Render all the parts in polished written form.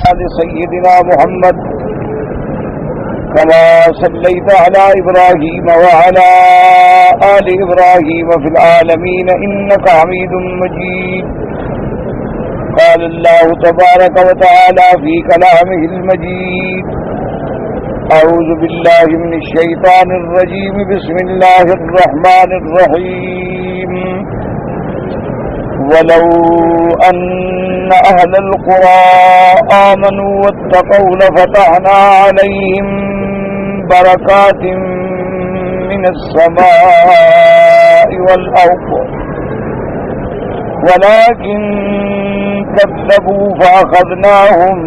سيدنا محمد كما صليت على إبراهيم وعلى آل إبراهيم في العالمين إنك حميد مجيد. قال الله تبارك وتعالى في كلامه المجيد: أعوذ بالله من الشيطان الرجيم. بسم الله الرحمن الرحيم. ولو أن أهل القرى آمنوا واتقوا لفتحنا عليهم بركات من السماء والأرض ولكن كذبوا فأخذناهم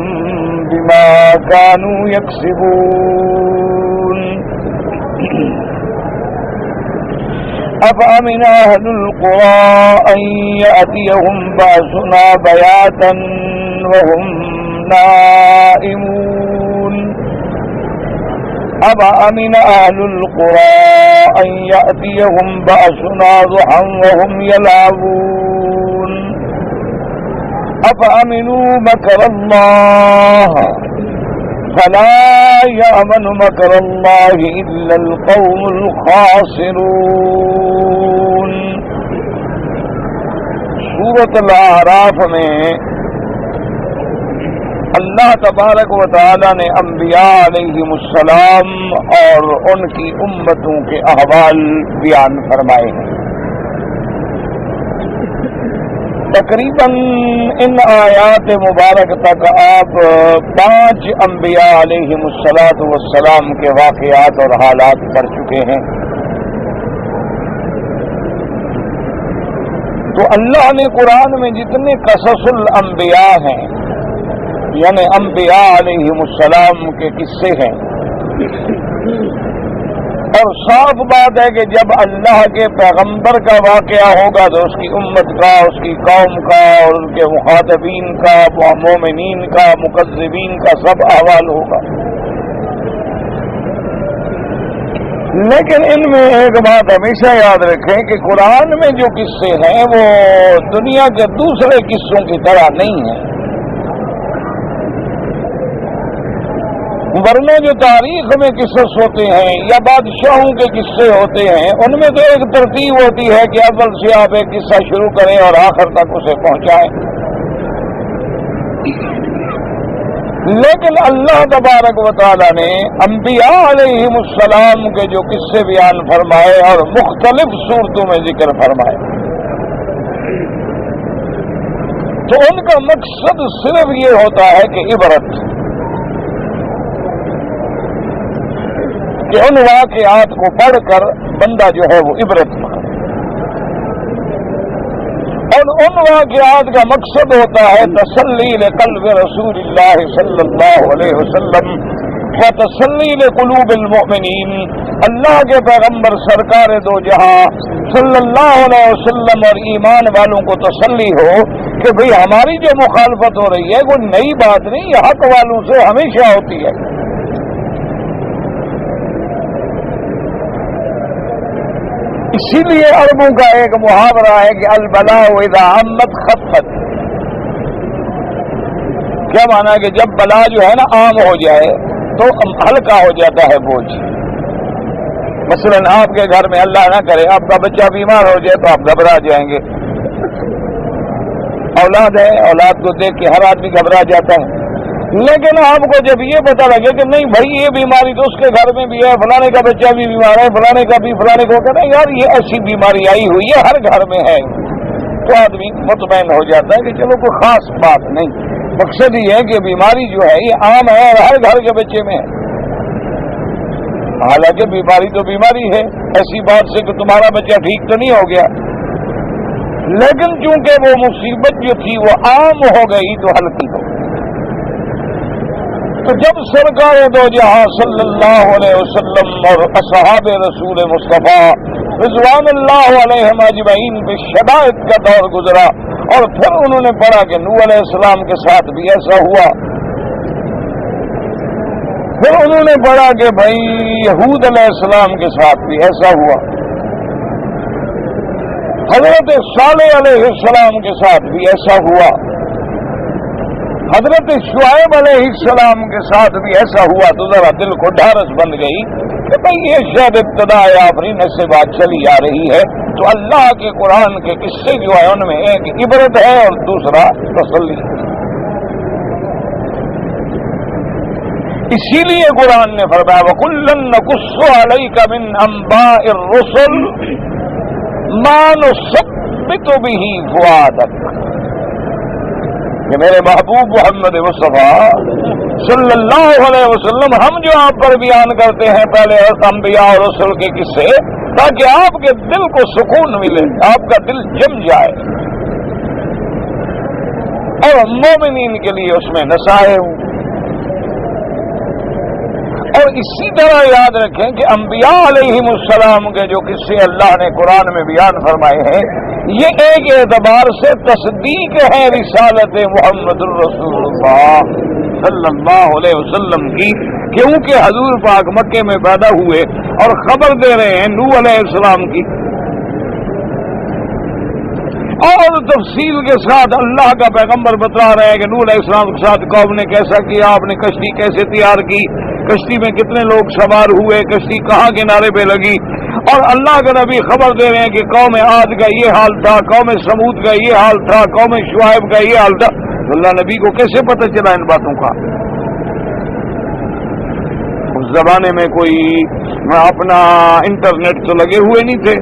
بما كانوا يكسبون. أفأمن أهل القرى أن يأتيهم بأسنا بياتا وهم نائمون. أفأمن أهل القرى أن يأتيهم بأسنا ضحى وهم يلعبون. أفأمنوا مكر الله فلا يأمن مكر الله إلا القوم الخاسرون. سورۃ الاعراف میں اللہ تبارک و تعالی نے انبیاء علیہم السلام اور ان کی امتوں کے احوال بیان فرمائے ہیں. تقریباً ان آیات مبارک تک آپ 5 انبیاء علیہم السلام کے واقعات اور حالات پڑھ چکے ہیں. تو اللہ نے قرآن میں جتنے قصص الانبیاء ہیں یعنی انبیاء علیہم السلام کے قصے ہیں، اور صاف بات ہے کہ جب اللہ کے پیغمبر کا واقعہ ہوگا تو اس کی امت کا، اس کی قوم کا اور ان کے مخاطبین کا، مومنین کا، مکذبین کا سب احوال ہوگا. لیکن ان میں ایک بات ہمیشہ یاد رکھیں کہ قرآن میں جو قصے ہیں وہ دنیا کے دوسرے قصوں کی طرح نہیں ہیں. ورنہ جو تاریخ میں قصص ہوتے ہیں یا بادشاہوں کے قصے ہوتے ہیں ان میں تو ایک ترتیب ہوتی ہے کہ اول سے آپ ایک قصہ شروع کریں اور آخر تک اسے پہنچائیں. لیکن اللہ تبارک و تعالی نے انبیاء علیہم السلام کے جو قصے بیان فرمائے اور مختلف صورتوں میں ذکر فرمائے تو ان کا مقصد صرف یہ ہوتا ہے کہ عبرت، کہ ان واقعات کو پڑھ کر بندہ جو ہے وہ عبرت پکڑے. اور ان واقعات کا مقصد ہوتا ہے تسلی لقلب رسول اللہ صلی اللہ علیہ وسلم و تسلی لقلوب المؤمنین. اللہ کے پیغمبر سرکار دو جہاں صلی اللہ علیہ وسلم اور ایمان والوں کو تسلی ہو کہ بھئی ہماری جو مخالفت ہو رہی ہے وہ نئی بات نہیں، یہ حق والوں سے ہمیشہ ہوتی ہے. اسی لیے عربوں کا ایک محاورہ ہے کہ البلاء اذا عمت خفت. کیا مانا کہ جب بلا جو ہے نا عام ہو جائے تو ہلکا ہو جاتا ہے بوجھ. مثلا آپ کے گھر میں اللہ نہ کرے آپ کا بچہ بیمار ہو جائے تو آپ گھبرا جائیں گے. اولاد ہے، اولاد کو دیکھ کے ہر آدمی گھبرا جاتا ہے. لیکن آپ کو جب یہ پتا لگے کہ نہیں بھائی یہ بیماری تو اس کے گھر میں بھی ہے، فلانے کا بچہ بھی بیمار ہے، فلانے کا بھی، فلانے کو کہنا یار یہ ایسی بیماری آئی ہوئی ہے ہر گھر میں ہے، تو آدمی مطمئن ہو جاتا ہے کہ چلو کوئی خاص بات نہیں. مقصد یہ ہے کہ بیماری جو ہے یہ عام ہے اور ہر گھر کے بچے میں ہے. حالانکہ بیماری تو بیماری ہے، ایسی بات سے کہ تمہارا بچہ ٹھیک تو نہیں ہو گیا، لیکن چونکہ وہ مصیبت جو تھی وہ عام ہو گئی تو ہلکی ہو گئی. تو جب سرکار دو جہاں صلی اللہ علیہ وسلم اور اصحاب رسول مصطفیٰ رضوان اللہ علیہم اجمعین پہ شدائد کا دور گزرا اور پھر انہوں نے پڑھا کہ نوح علیہ السلام کے ساتھ بھی ایسا ہوا، پھر انہوں نے پڑھا کہ بھائی یہود علیہ السلام کے ساتھ بھی ایسا ہوا، حضرت صالح علیہ السلام کے ساتھ بھی ایسا ہوا. حضرت شعیب علیہ السلام کے ساتھ بھی ایسا ہوا تو ذرا دل کو ڈھارس بن گئی کہ بھئی یہ شاید ابتدا آفرین سے بات چلی آ رہی ہے، تو اللہ کے قرآن کے قصے جو ہے ان میں ایک عبرت ہے اور دوسرا تسلی۔ اسی لیے قرآن نے فرمایا وَكُلًّا نَقُصُّ عَلَيْكَ مِنْ أَنْبَاءِ الرُّسُلِ مَا نُثَبِّتُ بِهِ فُؤَادَكَ، کہ میرے محبوب محمد مصطفیٰ صلی اللہ علیہ وسلم ہم جو آپ پر بیان کرتے ہیں پہلے انبیاء اور رسول کے قصے، تاکہ آپ کے دل کو سکون ملے، آپ کا دل جم جائے اور مومنین کے لیے اس میں نصائح ہوں۔ اور اسی طرح یاد رکھیں کہ انبیاء علیہم السلام کے جو قصے اللہ نے قرآن میں بیان فرمائے ہیں، یہ ایک اعتبار سے تصدیق ہے رسالت محمد الرسول اللہ صلی اللہ علیہ وسلم کی، کیونکہ حضور پاک مکے میں پیدا ہوئے اور خبر دے رہے ہیں نوح علیہ السلام کی، اور تفصیل کے ساتھ اللہ کا پیغمبر بتلا رہے ہیں کہ نوح علیہ السلام کے ساتھ قوم نے کیسا کیا، آپ نے کشتی کیسے تیار کی، کشتی میں کتنے لوگ سوار ہوئے، کشتی کہاں کنارے پہ لگی، اور اللہ کا نبی خبر دے رہے ہیں کہ قوم عاد کا یہ حال تھا، قوم سمود کا یہ حال تھا، قوم شعیب کا یہ حال تھا۔ اللہ نبی کو کیسے پتہ چلا ان باتوں کا؟ اس زمانے میں کوئی اپنا انٹرنیٹ تو لگے ہوئے نہیں تھے،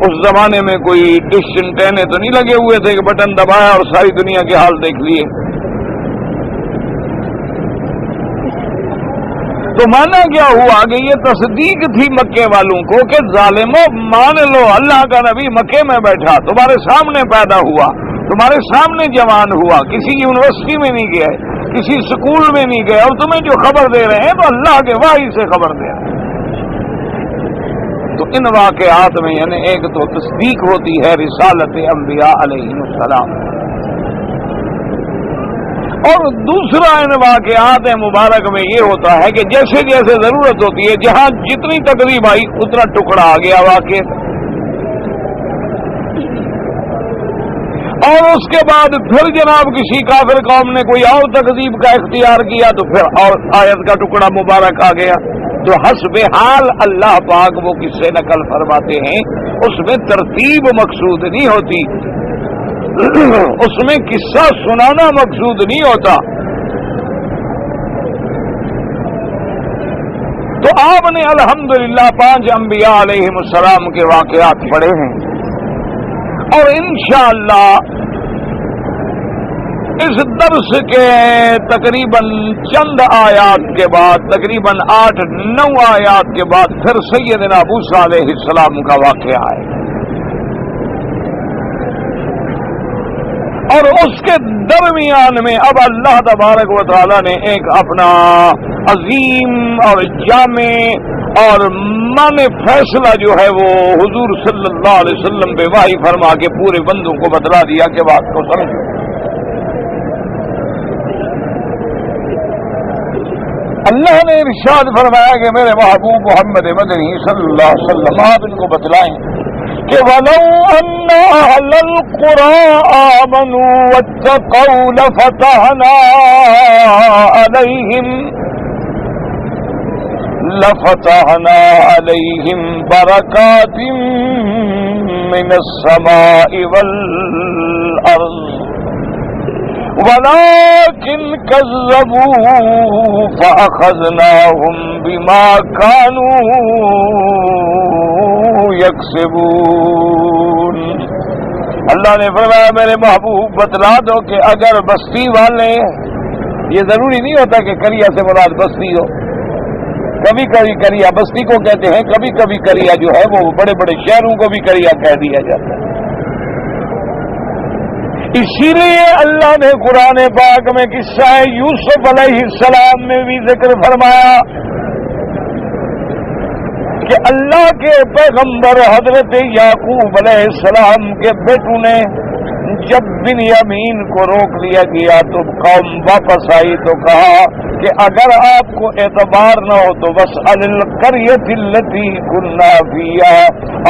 اس زمانے میں کوئی ڈش انٹینے تو نہیں لگے ہوئے تھے کہ بٹن دبایا اور ساری دنیا کے حال دیکھ لیے۔ تو مانا کیا ہوا کہ یہ تصدیق تھی مکے والوں کو کہ ظالموں مان لو، اللہ کا نبی مکے میں بیٹھا، تمہارے سامنے پیدا ہوا، تمہارے سامنے جوان ہوا، کسی یونیورسٹی میں نہیں گئے، کسی سکول میں نہیں گئے، اور تمہیں جو خبر دے رہے ہیں تو اللہ کے وحی سے خبر دے رہے ہیں۔ تو ان واقعات میں یعنی ایک تو تصدیق ہوتی ہے رسالت انبیاء علیہ السلام، اور دوسرا ان واقعات مبارک میں یہ ہوتا ہے کہ جیسے جیسے ضرورت ہوتی ہے، جہاں جتنی تقریب آئی اتنا ٹکڑا آ گیا واقع، اور اس کے بعد پھر جناب کسی کافر قوم نے کوئی اور تقریب کا اختیار کیا تو پھر اور آیت کا ٹکڑا مبارک آ گیا۔ تو حسب حال اللہ پاک وہ قصے نقل فرماتے ہیں، اس میں ترتیب مقصود نہیں ہوتی، اس میں قصہ سنانا مقصود نہیں ہوتا۔ تو آپ نے الحمدللہ 5 انبیاء علیہ السلام کے واقعات پڑھے ہیں، اور انشاءاللہ اس درس کے تقریباً چند آیات کے بعد، تقریباً 8-9 آیات کے بعد پھر سیدنا موسیٰ علیہ السلام کا واقعہ ہے، اور اس کے درمیان میں اب اللہ تبارک و تعالی نے ایک اپنا عظیم اور جامع اور معنی فیصلہ جو ہے وہ حضور صلی اللہ علیہ وسلم پہ وحی فرما کے پورے بندوں کو بتلا دیا کہ بات کو سمجھو۔ اللہ نے ارشاد فرمایا کہ میرے محبوب محمد مدنی صلی اللہ علیہ وسلم آپ ان کو بتلائیں کہ وَلَوْ أَنَّ أَهْلَ الْقُرَىٰ آمَنُوا وَاتَّقَوْا لَفَتَحْنَا عَلَيْهِمْ بَرَكَاتٍ مِّنَ السَّمَاءِ وَالْأَرْضِ وَلَٰكِنْ كَذَّبُوا فَأَخَذْنَاهُمْ بِمَا كَانُوا يَكْسِبُونَ۔ اللہ نے فرمایا میرے محبوب بتلا دو کہ اگر بستی والے، یہ ضروری نہیں ہوتا کہ کریا سے مراد بستی ہو، کبھی کبھی کریا بستی کو کہتے ہیں، کبھی کبھی کریا جو ہے وہ بڑے بڑے شہروں کو بھی کریا کہہ دیا جاتا ہے۔ اسی لیے اللہ نے قرآن پاک میں قصہ یوسف علیہ السلام میں بھی ذکر فرمایا کہ اللہ کے پیغمبر حضرت یعقوب علیہ السلام کے بیٹوں نے جب بنیامین کو روک لیا گیا تو قوم واپس آئی تو کہا کہ اگر آپ کو اعتبار نہ ہو تو بس القریۃ التی کنا فیہا،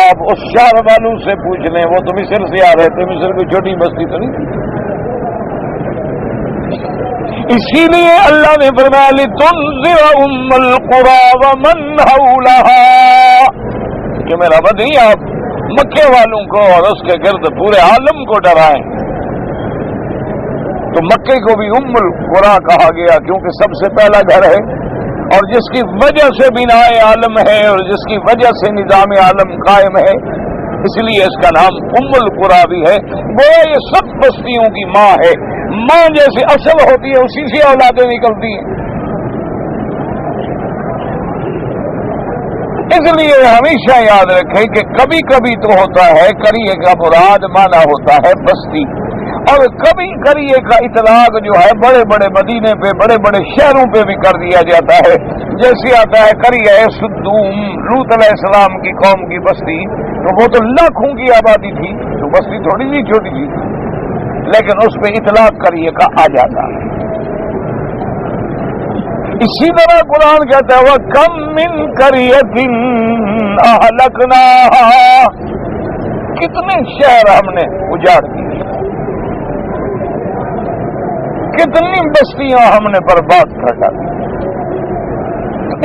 آپ اس شہر والوں سے پوچھ لیں، وہ تو مصر سے آ رہے تھے، مصر کوئی چھوٹی بستی تو نہیں تھی۔ اسی لیے اللہ نے فرمایا لتنذر ام القری ومن حولها کہ میرا بدی آپ مکے والوں کو اور اس کے گرد پورے عالم کو ڈرائیں. تو مکے کو بھی ام القری کہا گیا کیونکہ سب سے پہلا گھر ہے اور جس کی وجہ سے بناء عالم ہے اور جس کی وجہ سے نظام عالم قائم ہے، اس لیے اس کا نام ام القری بھی ہے. گویا یہ سب بستیوں کی ماں ہے. ماں جیسے اصل ہوتی ہے اسی سے اولادیں نکلتی ہیں. اس لیے ہمیشہ یاد رکھیں کہ کبھی کبھی تو ہوتا ہے قریے کا مراد مانا ہوتا ہے بستی، اور کبھی قریے کا اطلاق جو ہے بڑے بڑے مدینے پہ بڑے بڑے شہروں پہ بھی کر دیا جاتا ہے. جیسے آتا ہے قریہ سدوم، لوط علیہ السلام کی قوم کی بستی، تو وہ تو لاکھوں کی آبادی تھی، تو بستی تھوڑی سی چھوٹی تھی، لیکن اس پہ اطلاق قریے کا آ جاتا ہے. اسی طرح قرآن کہتا ہے وَكَم مِّن قَرْيَةٍ أَهْلَكْنَاهَا، کتنے شہر ہم نے اجاڑ دیے، کتنی بستیاں ہم نے برباد کر ڈالی.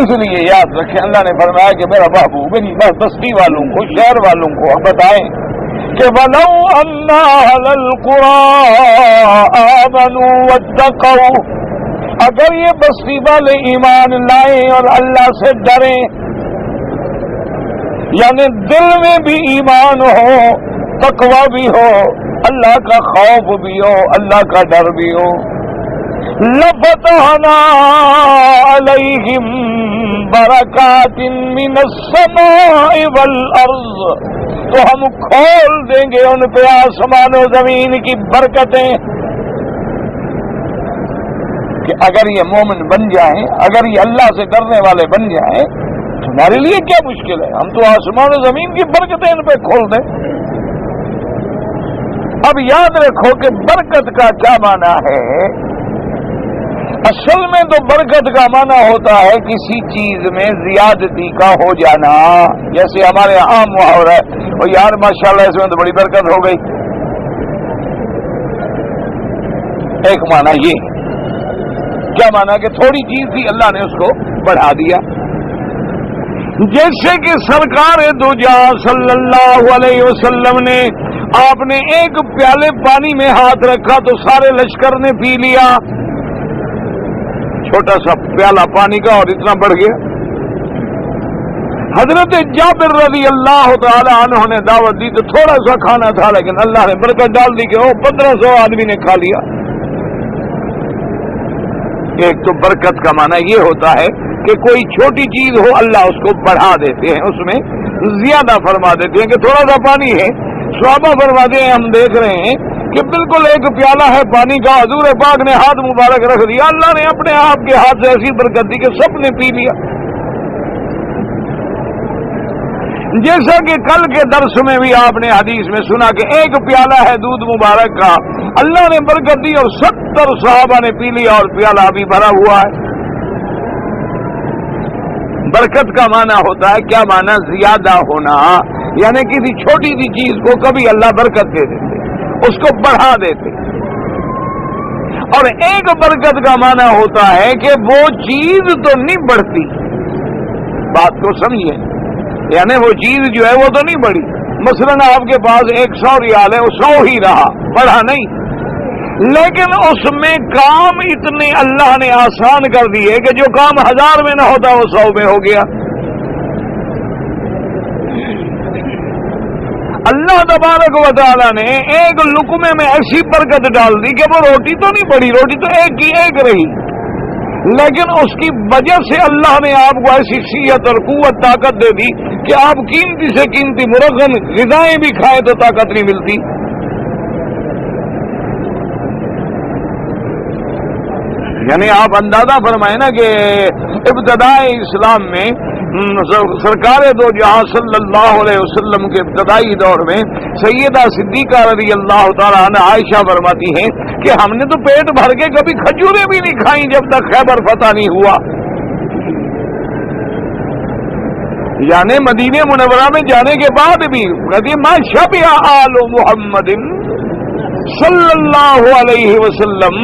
اس لیے یاد رکھیں اللہ نے فرمایا کہ میرا محبوب ان بستی والوں کو شہر والوں کو بتائیں کہ وَلَوْ أَنَّ أَهْلَ الْقُرَىٰ آمَنُوا وَاتَّقَوْا، اگر یہ بستی والے ایمان لائیں اور اللہ سے ڈریں، یعنی دل میں بھی ایمان ہو، تقوی بھی ہو، اللہ کا خوف بھی ہو، اللہ کا ڈر بھی ہو، لَفَتَحْنَا عَلَيْهِمْ بَرَكَاتٍ مِّنَ السَّمَاءِ وَالْأَرْضِ، تو ہم کھول دیں گے ان پہ آسمان و زمین کی برکتیں. کہ اگر یہ مومن بن جائیں، اگر یہ اللہ سے ڈرنے والے بن جائیں، تمہارے لیے کیا مشکل ہے، ہم تو آسمان و زمین کی برکتیں ان پہ کھول دیں. اب یاد رکھو کہ برکت کا کیا معنی ہے. اصل میں تو برکت کا معنی ہوتا ہے کسی چیز میں زیادتی کا ہو جانا. جیسے ہمارے عام محاورہ ہے اور یار ماشاءاللہ اس میں تو بڑی برکت ہو گئی. ایک معنی یہ کیا معنی کہ تھوڑی چیز تھی اللہ نے اس کو بڑھا دیا. جیسے کہ سرکار دو جہاں صلی اللہ علیہ وسلم نے آپ نے ایک پیالے پانی میں ہاتھ رکھا تو سارے لشکر نے پی لیا. چھوٹا سا پیالہ پانی کا اور اتنا بڑھ گیا. حضرت جابر رضی اللہ تعالی عنہ نے دعوت دی تو تھوڑا سا کھانا تھا لیکن اللہ نے برکت ڈال دی کہ وہ 1500 آدمی نے کھا لیا. ایک تو برکت کا معنی یہ ہوتا ہے کہ کوئی چھوٹی چیز ہو اللہ اس کو بڑھا دیتے ہیں، اس میں زیادہ فرما دیتے ہیں. کہ تھوڑا سا پانی ہے، صحابہ فرماتے ہیں ہم دیکھ رہے ہیں کہ بالکل ایک پیالہ ہے پانی کا، حضور پاک نے ہاتھ مبارک رکھ دیا، اللہ نے اپنے آپ کے ہاتھ سے ایسی برکت دی کہ سب نے پی لیا. جیسا کہ کل کے درس میں بھی آپ نے حدیث میں سنا کہ ایک پیالہ ہے دودھ مبارک کا، اللہ نے برکت دی اور 70 صحابہ نے پی لیا اور پیالہ ابھی بھرا ہوا ہے. برکت کا معنی ہوتا ہے کیا معنی زیادہ ہونا، یعنی کسی چھوٹی سی چیز کو کبھی اللہ برکت دے دیتے، اس کو بڑھا دیتے. اور ایک برکت کا معنی ہوتا ہے کہ وہ چیز تو نہیں بڑھتی، بات کو سمجھیے، یعنی وہ چیز جو ہے وہ تو نہیں بڑھی. مثلا آپ کے پاس 100 ریال ہے، وہ 100 ہی رہا، بڑھا نہیں. لیکن اس میں کام اتنے اللہ نے آسان کر دیے کہ جو کام 1000 میں نہ ہوتا وہ 100 میں ہو گیا. اللہ تبارک و تعالی نے ایک لقمے میں ایسی برکت ڈال دی کہ وہ روٹی تو نہیں بڑھی، روٹی تو ایک کی ایک رہی، لیکن اس کی وجہ سے اللہ نے آپ کو ایسی صحت اور قوت طاقت دے دی کہ آپ قیمتی سے قیمتی مرغن غذائیں بھی کھائیں تو طاقت نہیں ملتی. یعنی آپ اندازہ فرمائیں نا کہ ابتدائی اسلام میں سرکار دو جہاں صلی اللہ علیہ وسلم کے ابتدائی دور میں سیدہ صدیقہ رضی اللہ تعالیٰ عنہ عائشہ فرماتی ہیں کہ ہم نے تو پیٹ بھر کے کبھی کھجوریں بھی نہیں کھائیں جب تک خیبر فتح نہیں ہوا. یعنی مدینہ منورہ میں جانے کے بعد بھی کہتی ما شبع آل محمد صلی اللہ علیہ وسلم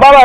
12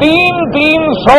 300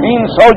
300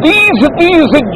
30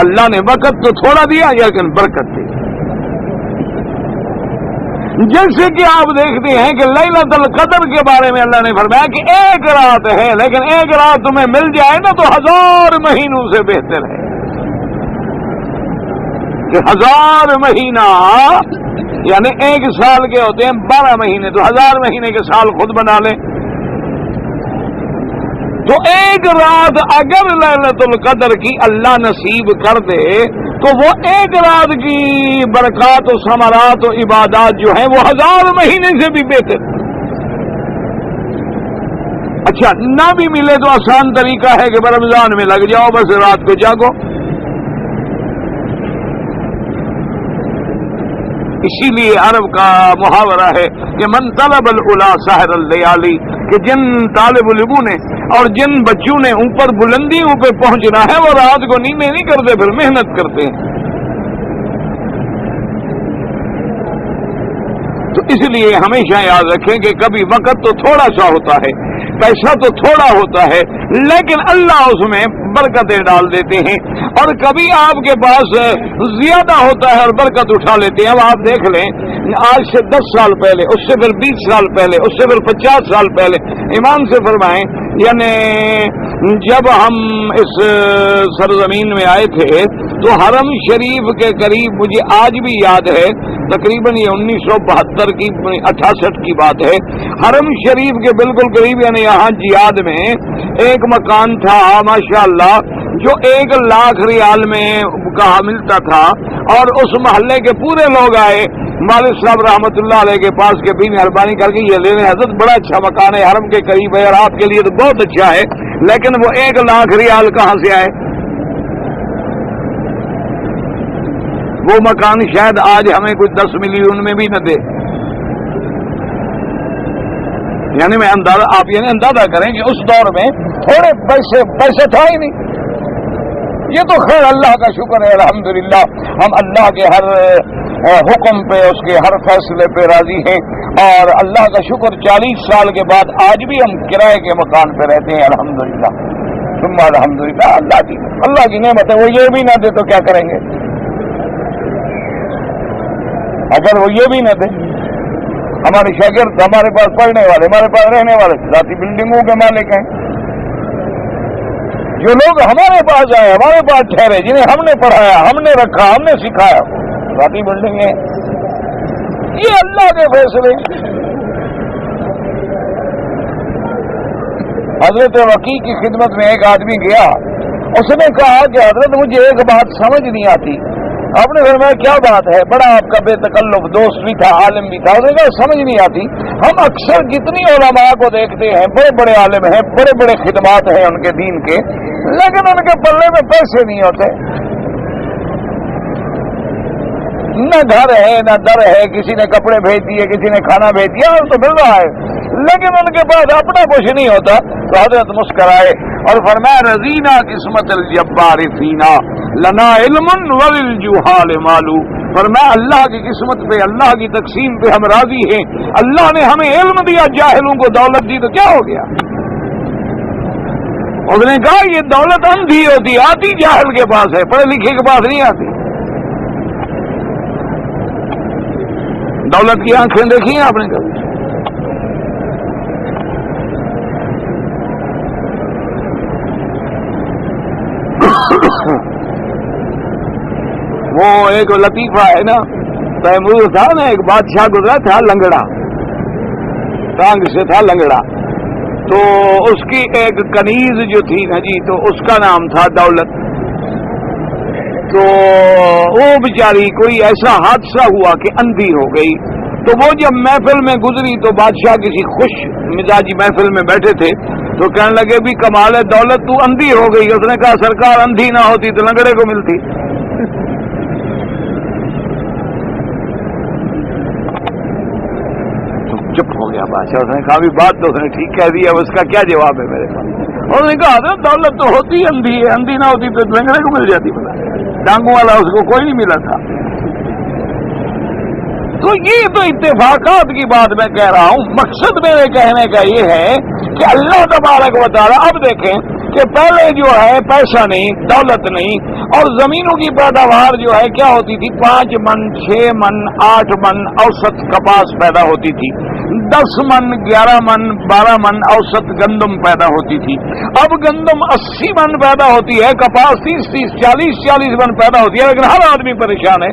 اللہ نے وقت تو تھوڑا دیا لیکن برکت دی. جیسے کہ آپ دیکھتے ہیں کہ لیلۃ القدر کے بارے میں اللہ نے فرمایا کہ ایک رات ہے، لیکن ایک رات تمہیں مل جائے نا تو 1000 مہینوں سے بہتر ہے. کہ 1000 مہینہ یعنی ایک سال کے ہوتے ہیں 12 مہینے، تو 1000 مہینے کے سال خود بنا لیں. تو ایک رات اگر لیلۃ القدر کی اللہ نصیب کر دے تو وہ ایک رات کی برکات و ثمرات و عبادات جو ہیں وہ 1000 مہینے سے بھی بہتر. اچھا نہ بھی ملے تو آسان طریقہ ہے کہ رمضان میں لگ جاؤ، بس رات کو جاگو. اسی لیے عرب کا محاورہ ہے کہ من طلب العلا سحر اللیالی، کہ جن طالب علموں نے اور جن بچوں نے اوپر بلندیوں پہ پہنچنا ہے وہ رات کو نیندیں نہیں کرتے، پھر محنت کرتے ہیں. تو اس لیے ہمیشہ یاد رکھیں کہ کبھی وقت تو تھوڑا سا ہوتا ہے، پیسہ تو تھوڑا ہوتا ہے، لیکن اللہ اس میں برکتیں ڈال دیتے ہیں. اور کبھی آپ کے پاس زیادہ ہوتا ہے اور برکت اٹھا لیتے ہیں. اب آپ دیکھ لیں آج سے 10 سال پہلے، اس سے پھر 20 سال پہلے، اس سے پھر 50 سال پہلے، ایمان سے فرمائیں یعنی جب ہم اس سرزمین میں آئے تھے تو حرم شریف کے قریب، مجھے آج بھی یاد ہے تقریباً یہ 1972 کی 68 کی بات ہے، حرم شریف کے بالکل قریب یعنی یہاں جیاد میں ایک مکان تھا ماشاءاللہ جو 1 لاکھ ریال میں کہا ملتا تھا. اور اس محلے کے پورے لوگ آئے والد صاحب رحمت اللہ علیہ کے پاس کہ بھی مہربانی کر کے یہ لینے حضرت بڑا اچھا مکان ہے، حرم کے قریب ہے اور آپ کے لیے تو بہت اچھا ہے، لیکن وہ 1 لاکھ ریال کہاں سے آئے؟ وہ مکان شاید آج ہمیں کوئی 10 ملین میں بھی نہ دے. یعنی میں اندازہ، آپ یعنی اندازہ کریں کہ اس دور میں تھوڑے پیسے تھا ہی نہیں. یہ تو خیر اللہ کا شکر ہے، الحمدللہ ہم اللہ کے ہر حکم پہ، اس کے ہر فیصلے پہ راضی ہیں. اور اللہ کا شکر 40 سال کے بعد آج بھی ہم کرائے کے مکان پہ رہتے ہیں الحمدللہ. ثم الحمدللہ اللہ کی نعمت ہے. وہ یہ بھی نہ دے تو کیا کریں گے؟ اگر وہ یہ بھی نہ دے، ہمارے شاگرد ہمارے پاس پڑھنے والے، ہمارے پاس رہنے والے ذاتی بلڈنگوں کے مالک ہیں. جو لوگ ہمارے پاس آئے، ہمارے پاس ٹھہرے، جنہیں ہم نے پڑھایا، ہم نے رکھا، ہم نے سکھایا، ذاتی بلڈنگیں. یہ اللہ کے فیصلے. حضرت وکیع کی خدمت میں ایک آدمی گیا، اس نے کہا کہ حضرت مجھے ایک بات سمجھ نہیں آتی. آپ نے فرمایا کیا بات ہے؟ بڑا آپ کا بے تکلف دوست بھی تھا، عالم بھی تھا. اس نے کہا سمجھ نہیں آتی، ہم اکثر جتنی علماء کو دیکھتے ہیں بڑے بڑے عالم ہیں، بڑے بڑے خدمات ہیں ان کے دین کے، لیکن ان کے پلے میں پیسے نہیں ہوتے. نہ گھر ہے نہ در ہے، کسی نے کپڑے بھیج دیے، کسی نے کھانا بھیج دیا، اور تو مل رہا ہے، لیکن ان کے پاس اپنا کچھ نہیں ہوتا. تو حضرت مسکرائے اور فرمایا رضینا قسمت الجبار فینا لنا علم وللجہال مالو. فرمایا اللہ کی قسمت پہ، اللہ کی تقسیم پہ ہم راضی ہیں. اللہ نے ہمیں علم دیا، جاہلوں کو دولت دی، تو کیا ہو گیا؟ اس نے کہا یہ دولت اندھی ہوتی، آتی جاہل کے پاس ہے، پڑھے لکھے کے پاس نہیں آتی. دولت کی آنکھیں دیکھی ہیں آپ نے کبھی؟ وہ ایک لطیفہ ہے نا، تیمور تھا نا، ایک بادشاہ گزرا تھا لنگڑا، ٹانگ سے تھا لنگڑا. تو اس کی ایک کنیز جو تھی نا جی، تو اس کا نام تھا دولت. تو وہ بیچاری کوئی ایسا حادثہ ہوا کہ اندھی ہو گئی. تو وہ جب محفل میں گزری تو بادشاہ کسی خوش مزاجی محفل میں بیٹھے تھے، تو کہنے لگے بھی کمال ہے دولت، تو اندھی ہو گئی. اس نے کہا سرکار اندھی نہ ہوتی تو لنگڑے کو ملتی. چپ ہو گیا بادشاہ. اس نے کہا بھی بات تو اس نے ٹھیک کہہ دی، اب اس کا کیا جواب ہے میرے پاس؟ اس نے کہا دولت تو ہوتی اندھی ہے، اندھی نہ ہوتی تو لنگڑے کو مل جاتی. بتا ڈانگوں والا اس کو کوئی نہیں ملا تھا. تو یہ تو اتفاقات کی بات میں کہہ رہا ہوں. مقصد میرے کہنے کا یہ ہے کہ اللہ تبارک و تعالیٰ، اب دیکھیں کہ پہلے جو ہے پیسہ نہیں، دولت نہیں، اور زمینوں کی پیداوار جو ہے کیا ہوتی تھی، 5 من 6 من 8 من اوسط کپاس پیدا ہوتی تھی، 10 من 11 من 12 من اوسط گندم پیدا ہوتی تھی۔ اب گندم 80 من پیدا ہوتی ہے، کپاس 30 40 من پیدا ہوتی ہے، لیکن ہر آدمی پریشان ہے۔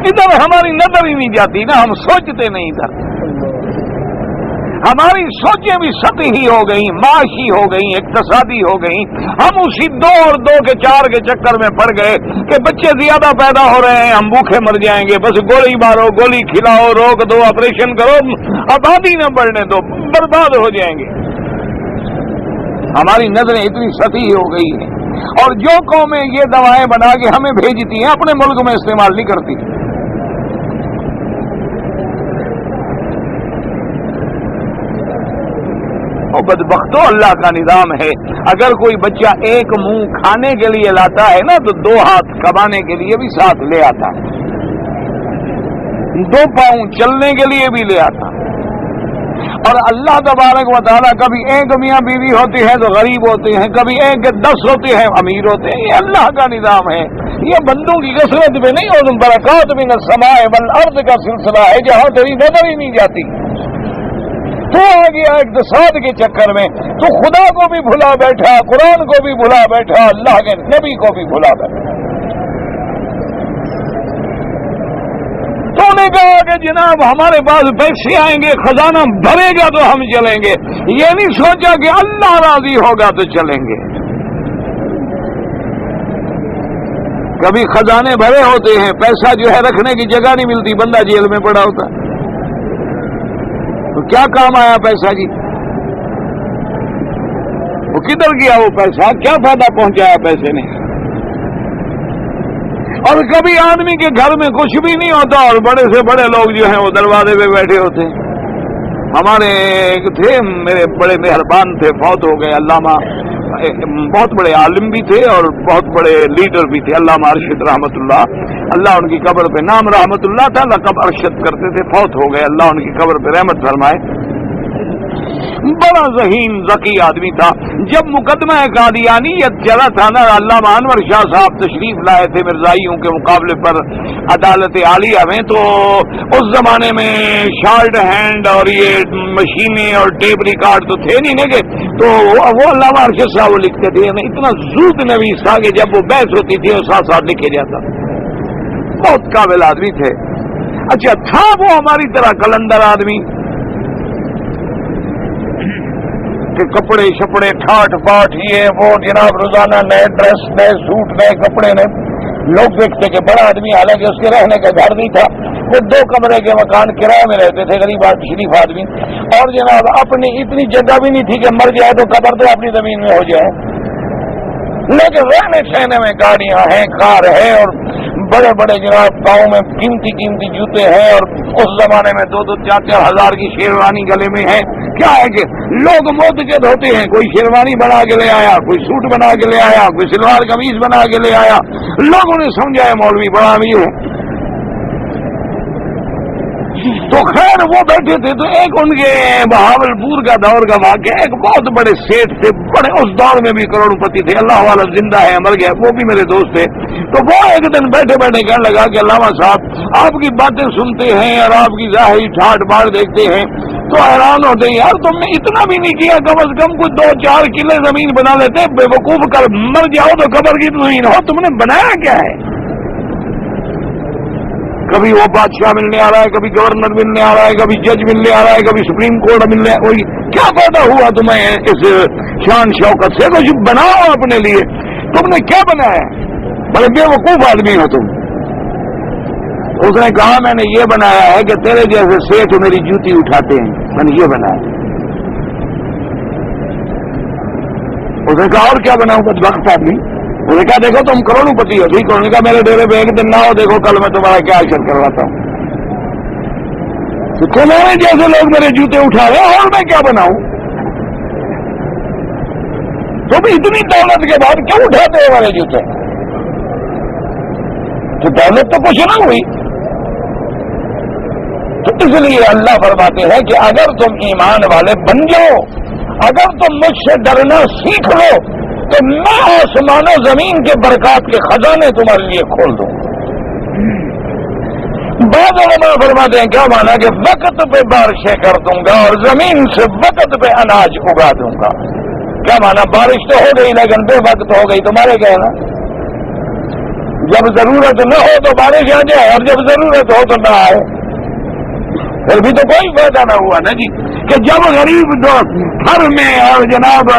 ادھر ہماری نظر ہی نہیں جاتی نا، ہم سوچتے نہیں ادھر، ہماری سوچیں بھی سطحی ہو گئی، معاشی ہو گئی، اقتصادی ہو گئی۔ ہم اسی 2 اور 2 کے 4 کے چکر میں پڑ گئے کہ بچے زیادہ پیدا ہو رہے ہیں، ہم بھوکے مر جائیں گے، بس گولی مارو، گولی کھلاؤ، روک دو، آپریشن کرو، آبادی نہ بڑھنے دو، برباد ہو جائیں گے۔ ہماری نظریں اتنی سطحی ہو گئی ہیں، اور جو قومیں یہ دوائیں بنا کے ہمیں بھیجتی ہیں اپنے ملک میں استعمال نہیں کرتی۔ بدبختو، اللہ کا نظام ہے، اگر کوئی بچہ ایک منہ کھانے کے لیے لاتا ہے نا تو 2 ہاتھ کمانے کے لیے بھی ساتھ لے آتا ہے، 2 پاؤں چلنے کے لیے بھی لے آتا ہے۔ اور اللہ تبارک و تعالیٰ کبھی ایک میاں بیوی ہوتی ہے تو غریب ہوتے ہیں، کبھی ایک 10 ہوتے ہیں امیر ہوتے ہیں۔ یہ اللہ کا نظام ہے، یہ بندوں کی کثرت میں نہیں، اور برکات من السماء والارض کا سلسلہ ہے جہاں تیری نظر ہی نہیں جاتی۔ تو آ گیا اقتصاد کے چکر میں، تو خدا کو بھی بھلا بیٹھا، قرآن کو بھی بھلا بیٹھا، اللہ کے نبی کو بھی بھلا بیٹھا۔ تو نے کہا کہ جناب ہمارے پاس پیسے آئیں گے، خزانہ بھرے گا تو ہم چلیں گے، یہ نہیں سوچا کہ اللہ راضی ہوگا تو چلیں گے۔ کبھی خزانے بھرے ہوتے ہیں، پیسہ جو ہے رکھنے کی جگہ نہیں ملتی، بندہ جیل میں پڑا ہوتا ہے، تو کیا کام آیا پیسہ جی؟ وہ کدھر گیا وہ پیسہ؟ کیا فائدہ پہنچایا پیسے نے؟ اور کبھی آدمی کے گھر میں کچھ بھی نہیں ہوتا اور بڑے سے بڑے لوگ جو ہیں وہ دروازے پہ بیٹھے ہوتے ہیں۔ ہمارے ایک تھے، میرے بڑے مہربان تھے، فوت ہو گئے، علامہ، بہت بڑے عالم بھی تھے اور بہت بڑے لیڈر بھی تھے، علامہ ارشد رحمت اللہ، اللہ ان کی قبر پہ، نام رحمت اللہ تھا، لقب ارشد کرتے تھے، فوت ہو گئے، اللہ ان کی قبر پہ رحمت فرمائے۔ بڑا ذہین ذکی آدمی تھا۔ جب مقدمہ قادیانیت چلا تھا نا، علامہ انور شاہ صاحب تشریف لائے تھے مرزائیوں کے مقابلے پر عدالت عالیہ میں، تو اس زمانے میں شارٹ ہینڈ اور یہ مشینیں اور ٹیپ ریکارڈ تو تھے نہیں لگے، تو وہ علامہ ارشد صاحب وہ لکھتے تھے، اتنا زود نویس تھا کہ جب وہ بحث ہوتی تھی وہ ساتھ ساتھ لکھے جاتا، بہت قابل آدمی تھے۔ اچھا تھا وہ ہماری طرح کلندر آدمی کہ کپڑے شپڑے ٹھاٹ پاٹ یہ وہ جناب روزانہ نئے ڈریس، نئے سوٹ، نئے کپڑے، نئے لوگ دیکھتے کہ بڑا آدمی، حالانکہ اس کے رہنے کا گھر نہیں تھا، وہ 2 کمرے کے مکان کرایہ میں رہتے تھے، غریب شریف آدمی، اور جناب اپنی اتنی جگہ بھی نہیں تھی کہ مر جائے تو قبر تو اپنی زمین میں ہو جائے، لیکن رہنے سہنے میں گاڑیاں ہیں، کار ہے، اور بڑے بڑے جناب پاؤں میں قیمتی جوتے ہیں، اور اس زمانے میں 2-2 4-4 ہزار کی شیروانی گلے میں ہے۔ کیا ہے کہ لوگ معتقد ہوتے ہیں، کوئی شیروانی بنا کے لے آیا، کوئی سوٹ بنا کے لے آیا، کوئی سلوار قمیض بنا کے لے آیا، لوگوں نے سمجھا ہے مولوی بڑا امیر ہے۔ تو خیر وہ بیٹھے تھے، تو ایک ان کے بہاولپور کا دور کا واقعہ، ایک بہت بڑے سیٹ تھے، بڑے اس دور میں بھی کروڑ پتی تھے، اللہ والا زندہ ہے، مر گیا، وہ بھی میرے دوست تھے۔ تو وہ ایک دن بیٹھے بیٹھے کہنے لگا کہ علامہ صاحب آپ کی باتیں سنتے ہیں اور آپ کی ظاہری ٹھاٹ باڑ دیکھتے ہیں تو حیران ہوتے ہیں، یار تم نے اتنا بھی نہیں کیا، کم از کم کچھ 2-4 کلے زمین بنا لیتے، بے وقوف کر مر جاؤ تو قبر کی زمین ہو، تم نے بنایا کیا ہے؟ کبھی وہ بادشاہ ملنے آ رہا ہے، کبھی گورنر ملنے آ رہا ہے، کبھی جج ملنے آ رہا ہے، کبھی سپریم کورٹ ملنے، وہی کیا فائدہ ہوا تمہیں اس شان شوکت سے؟ کچھ بناؤ اپنے لیے، تم نے کیا بنایا؟ بڑے بے وقوف آدمی ہو تم۔ اس نے کہا میں نے یہ بنایا ہے کہ تیرے جیسے سیٹھ میری جوتی اٹھاتے ہیں، میں نے یہ بنایا۔ اس نے کہا اور کیا بناؤں؟ بدبخت آدمی۔ انہوں نے کہا دیکھو تم کروڑوں پتی ہو، ٹھیک؟ انہوں نے کہا میرے ڈیرے پہ ایک دن نہ ہو، دیکھو کل میں تمہارا کیا اشر کرواتا ہوں۔ تو تمہارے جیسے لوگ میرے جوتے اٹھا رہے ہیں اور میں کیا بناؤں؟ تم اتنی دولت کے بعد کیوں اٹھاتے ہو میرے جوتے؟ تو دولت تو کچھ نہ ہوئی۔ تو اس لیے اللہ فرماتے ہیں کہ اگر تم ایمان والے بن جاؤ اگر تم مجھ سے ڈرنا سیکھ لو تو میں آسمان و زمین کے برکات کے خزانے تمہارے لیے کھول دوں. بعض علماء فرماتے ہیں کیا مانا کہ وقت پہ بارشیں کر دوں گا اور زمین سے وقت پہ اناج اگا دوں گا. کیا مانا بارش تو ہو گئی لیکن بے وقت ہو گئی. تمہارے کہنا جب ضرورت نہ ہو تو بارش آ جائے اور جب ضرورت ہو تو نہ آئے. پھر بھی تو کوئی فائدہ نہ ہوا نا جی کہ جب غریب گھر میں اور جناب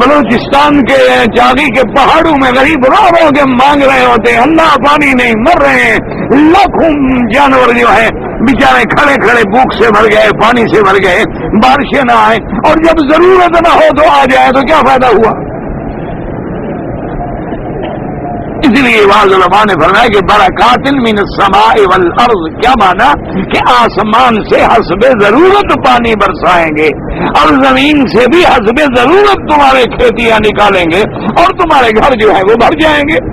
بلوچستان کے جاگی کے پہاڑوں میں غریب رو رو کے مانگ رہے ہوتے ہیں اللہ پانی نہیں مر رہے ہیں. لاکھوں جانور جو ہیں بیچارے کھڑے کھڑے بھوک سے مر گئے پانی سے مر گئے. بارشیں نہ آئے اور جب ضرورت نہ ہو تو آ جائے تو کیا فائدہ ہوا. اس لیے بعض علماء نے فرمایا کہ برکات من السماء والارض. کیا مانا کہ آسمان سے حسب ضرورت پانی برسائیں گے اور زمین سے بھی حسب ضرورت تمہارے کھیتیاں نکالیں گے اور تمہارے گھر جو ہے وہ بھر جائیں گے.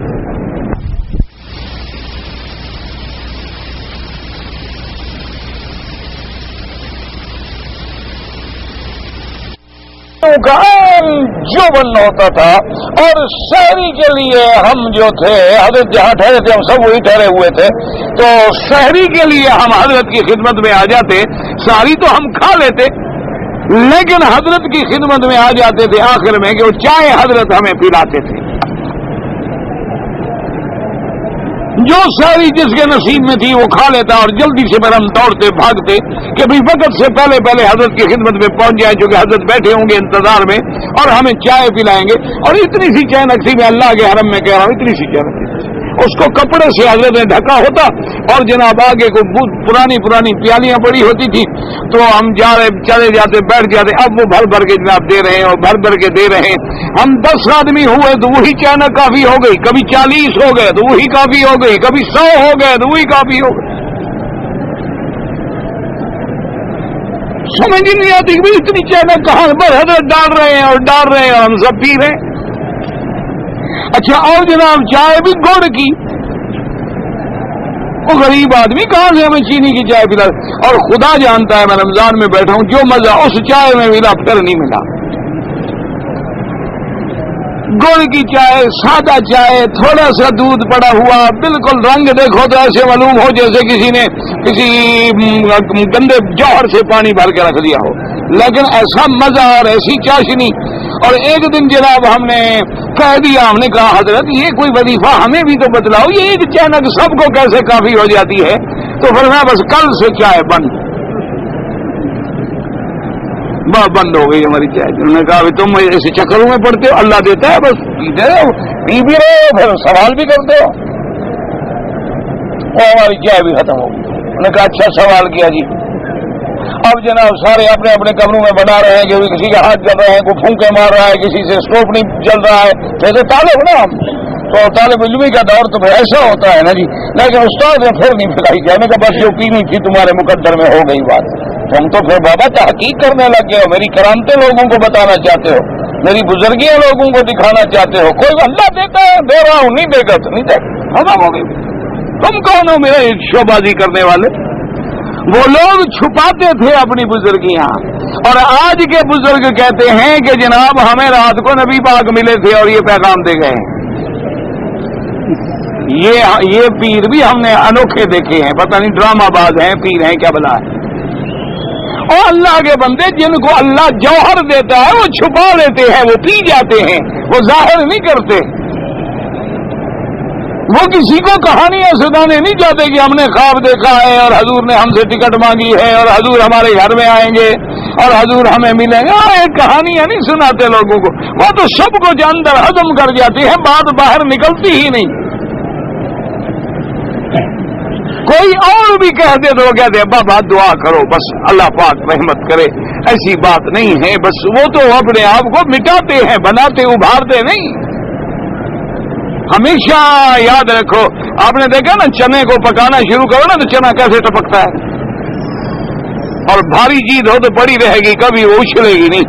کا جو بننا ہوتا تھا اور شہری کے لیے ہم جو تھے حضرت جہاں ٹھہرے تھے ہم سب وہی ٹھہرے ہوئے تھے تو شہری کے لیے ہم حضرت کی خدمت میں آ جاتے. ساری تو ہم کھا لیتے لیکن حضرت کی خدمت میں آ جاتے تھے آخر میں کہ وہ چائے حضرت ہمیں پلاتے تھے. جو ساری جس کے نصیب میں تھی وہ کھا لیتا اور جلدی سے پھر ہم دوڑتے بھاگتے کہ بھئی وقت سے پہلے پہلے حضرت کی خدمت میں پہنچ جائے چونکہ حضرت بیٹھے ہوں گے انتظار میں اور ہمیں چائے پلائیں گے. اور اتنی سی چائے نقصی میں اللہ کے حرم میں کہہ رہا ہوں اتنی سی چائے نقصی اس کو کپڑے سے حضرت نے ڈھکا ہوتا اور جناب آگے کو پرانی پرانی پیالیاں پڑی ہوتی تھی تو ہم جا رہے چلے جاتے بیٹھ جاتے. اب وہ بھر بھر کے جناب دے رہے ہیں اور بھر بھر کے دے رہے ہیں. ہم 10 آدمی ہوئے تو وہی چائے نہ کافی ہو گئی, کبھی 40 ہو گئے تو وہی کافی ہو گئی, کبھی 100 ہو گئے تو وہی کافی ہو گئی. سمجھ نہیں آتی کہ اتنی چائے نہ کہاں پر حضرت ڈال رہے ہیں اور ڈال رہے ہیں اور ہم سب پی رہے ہیں. اچھا اور جناب چائے بھی گڑ کی. وہ غریب آدمی کہاں سے ہمیں چینی کی چائے پلا اور خدا جانتا ہے میں رمضان میں بیٹھا ہوں جو مزہ اس چائے میں ملا پھر نہیں ملا. گڑ کی چائے سادہ چائے تھوڑا سا دودھ پڑا ہوا بالکل رنگ دیکھو تو ایسے معلوم ہو جیسے کسی نے کسی گندے جوہر سے پانی بھر کے رکھ دیا ہو لیکن ایسا مزہ اور ایسی چاشنی. اور ایک دن جناب ہم نے کہہ دیا ہم نے کہا حضرت یہ کوئی وظیفہ ہمیں بھی تو بتلاؤ یہ ایک چینک سب کو کیسے کافی ہو جاتی ہے. تو پھر میں بس کل سے چائے بند ہو گئی ہماری چائے. انہوں نے کہا تم ایسے چکروں میں پڑتے ہو اللہ دیتا ہے بس پیتے رہو پی بھی رہے ہو پھر سوال بھی کرتے ہو. اور ہماری چائے بھی ختم ہو گئی. انہوں نے کہا اچھا سوال کیا جی. اب جناب سارے اپنے اپنے کمروں میں بنا رہے ہیں کہ کسی کا ہاتھ چل رہا ہے کوئی پھونکے مار رہا ہے کسی سے اسٹوپ نہیں چل رہا ہے. جیسے طالب نا ہم تو طالب علمی کا دور تو پھر ایسا ہوتا ہے نا جی. لیکن استاد نے پھر نہیں پھیلائی جانے کا بس جو پینی تھی تمہارے مقدر میں ہو گئی بات. تم تو پھر بابا تحقیق کرنے لگ گئے ہو میری کرامتیں لوگوں کو بتانا چاہتے ہو میری بزرگیاں لوگوں کو دکھانا چاہتے ہو. کوئی اللہ دیتا ہے دے رہا ہوں نہیں دے گا تو نہیں دے ختم ہو گئی. تم کون ہو میرے شوبازی کرنے والے. وہ لوگ چھپاتے تھے اپنی بزرگیاں اور آج کے بزرگ کہتے ہیں کہ جناب ہمیں رات کو نبی پاک ملے تھے اور یہ پیغام دے گئے. یہ پیر بھی ہم نے انوکھے دیکھے ہیں پتہ نہیں ڈرامہ باز ہیں پیر ہیں کیا بلا ہے. اور اللہ کے بندے جن کو اللہ جوہر دیتا ہے وہ چھپا لیتے ہیں وہ پی جاتے ہیں وہ ظاہر نہیں کرتے. وہ کسی کو کہانیاں سنانے نہیں چاہتے کہ ہم نے خواب دیکھا ہے اور حضور نے ہم سے ٹکٹ مانگی ہے اور حضور ہمارے گھر میں آئیں گے اور حضور ہمیں ملیں گے. کہانیاں نہیں سناتے لوگوں کو. وہ تو سب کو اندر ہضم کر جاتے ہیں بات باہر نکلتی ہی نہیں. کوئی اور بھی کہہ دے تو وہ کہتے ہیں بابا دعا کرو بس اللہ پاک رحمت کرے. ایسی بات نہیں ہے بس وہ تو اپنے آپ کو مٹاتے ہیں بناتے ابھارتے نہیں. ہمیشہ یاد رکھو آپ نے دیکھا نا چنے کو پکانا شروع کرو نا تو چنا کیسے ٹپکتا ہے اور بھاری چیز ہو تو پڑی رہے گی کبھی وہ اچھلے گی نہیں.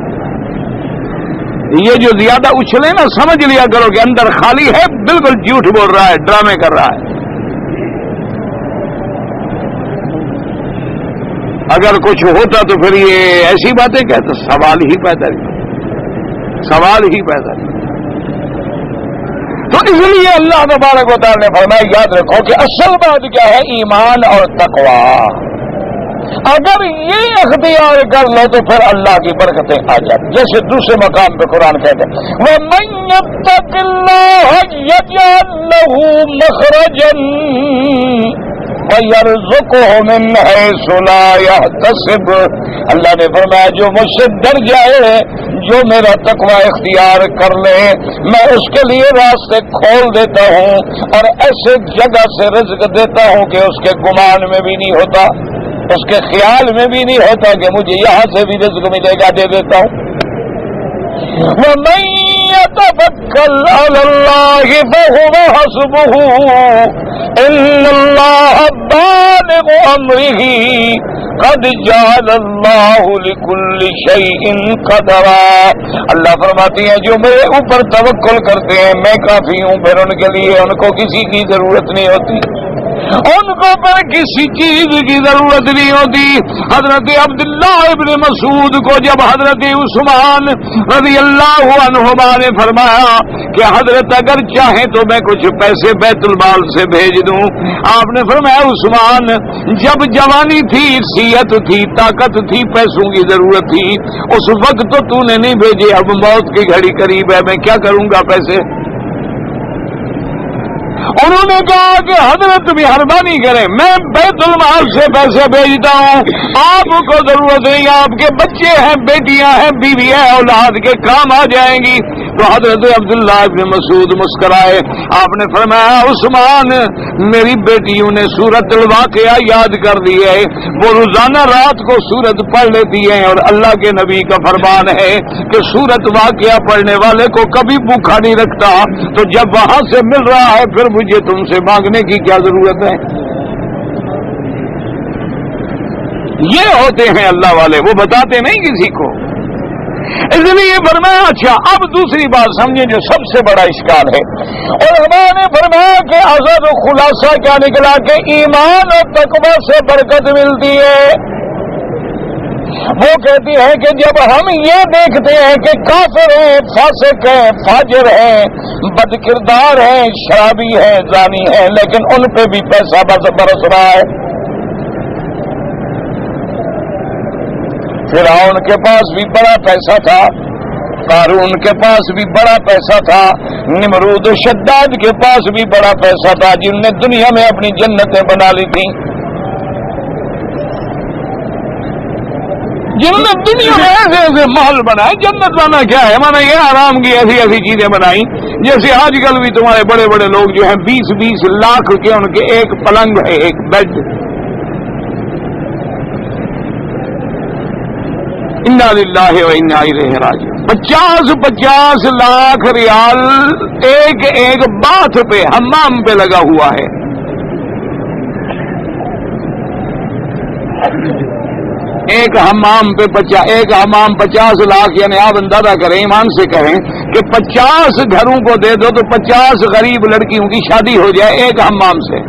یہ جو زیادہ اچھلے نا سمجھ لیا کرو کہ اندر خالی ہے بالکل جھوٹ بول رہا ہے ڈرامے کر رہا ہے. اگر کچھ ہوتا تو پھر یہ ایسی باتیں کہتا، سوال ہی پیدا نہیں۔ تو اس لیے اللہ تبارک و تعالی نے فرمایا یاد رکھو کہ اصل بات کیا ہے، ایمان اور تقوی۔ اگر یہ اختیار کر لو تو پھر اللہ کی برکتیں آ جاتی، جیسے دوسرے مقام پہ قرآن کہتے ہیں وَمَن يَتَّقِ اللَّهَ يَجْعَل لَّهُ مَخْرَجًا وَيَرْزُقْهُ مِنْ حَيْثُ لَا يَحْتَسِبُ۔ اللہ نے فرمایا جو مجھ سے ڈر جائے، جو میرا تقوی اختیار کر لے، میں اس کے لیے راستے کھول دیتا ہوں اور ایسے جگہ سے رزق دیتا ہوں کہ اس کے گمان میں بھی نہیں ہوتا، اس کے خیال میں بھی نہیں ہوتا کہ مجھے یہاں سے بھی رزق ملے گا، دے دیتا ہوں۔ وَمَن يَتَوَكَّلْ عَلَى اللَّهِ فَهُوَ حَسْبُهُ إِنَّ اللَّهَ بَالِغُ أَمْرِهِ قَدْ جَعَلَ اللَّهُ لِكُلِّ شَيْءٍ قَدْرًا۔ اللہ فرماتی ہیں جو میرے اوپر توکل کرتے ہیں میں کافی ہوں، پھر ان کے لیے ان کو کسی کی ضرورت نہیں ہوتی، ان کو پر کسی چیز کی ضرورت نہیں ہوتی۔ حضرت عبداللہ ابن مسعود کو جب حضرت عثمان رضی اللہ عنہما نے فرمایا کہ حضرت اگر چاہیں تو میں کچھ پیسے بیت المال سے بھیج دوں، آپ نے فرمایا عثمان جب جوانی تھی، صحت تھی، طاقت تھی، پیسوں کی ضرورت تھی، اس وقت تو تو نے نہیں بھیجے، اب موت کی گھڑی قریب ہے، میں کیا کروں گا پیسے؟ انہوں نے کہا کہ حضرت مہربانی کریں، میں بیت المال سے پیسے بھیجتا ہوں، آپ کو ضرورت نہیں، آپ کے بچے ہیں، بیٹیاں ہیں، بیوی ہے، اولاد کے کام آ جائیں گی۔ تو حضرت عبداللہ ابن مسعود مسکرائے، آپ نے فرمایا عثمان میری بیٹیوں نے سورۃ الواقعہ یاد کر دی ہے، وہ روزانہ رات کو سورت پڑھ لیتی ہیں، اور اللہ کے نبی کا فرمان ہے کہ سورۃ واقعہ پڑھنے والے کو کبھی بھوکا نہیں رکھتا، تو جب وہاں سے مل رہا ہے پھر مجھے تم سے مانگنے کی کیا ضرورت ہے؟ یہ ہوتے ہیں اللہ والے، وہ بتاتے نہیں کسی کو، اس لیے فرمایا۔ اچھا اب دوسری بات سمجھیں جو سب سے بڑا اشکال ہے، اور ہمارے فرمایا کہ آزاد خلاصہ کیا نکلا کہ ایمان اور تقوی سے برکت ملتی ہے۔ وہ کہتی ہے کہ جب ہم یہ دیکھتے ہیں کہ کافر ہیں، فاسق ہیں، فاجر ہیں، بد کردار ہیں، شرابی ہیں، زانی ہیں، لیکن ان پہ بھی پیسہ برس رہا ہے۔ فرعون کے پاس بھی بڑا پیسہ تھا، قارون کے پاس بھی بڑا پیسہ تھا، نمرود و شداد کے پاس بھی بڑا پیسہ تھا، جن نے دنیا میں اپنی جنتیں بنا لی تھیں، جنہوں نے دنیا میں ایسے ایسے محل بنائے۔ جنت بنا کیا ہے، مانا یہ آرام کی ایسی ایسی چیزیں بنائی، جیسے آج کل بھی تمہارے بڑے بڑے لوگ جو ہیں 20-20 لاکھ کے ان کے ایک پلنگ ہے، ایک بیڈ۔ انا للہ و انا الیہ راجعون۔ 50 لاکھ ریال ایک باتھ پہ، حمام پہ لگا ہوا ہے۔ ایک حمام پہ 50 لاکھ، یعنی آپ اندازہ کریں، ایمان سے کہیں کہ 50 گھروں کو دے دو تو 50 غریب لڑکیوں کی شادی ہو جائے ایک حمام سے۔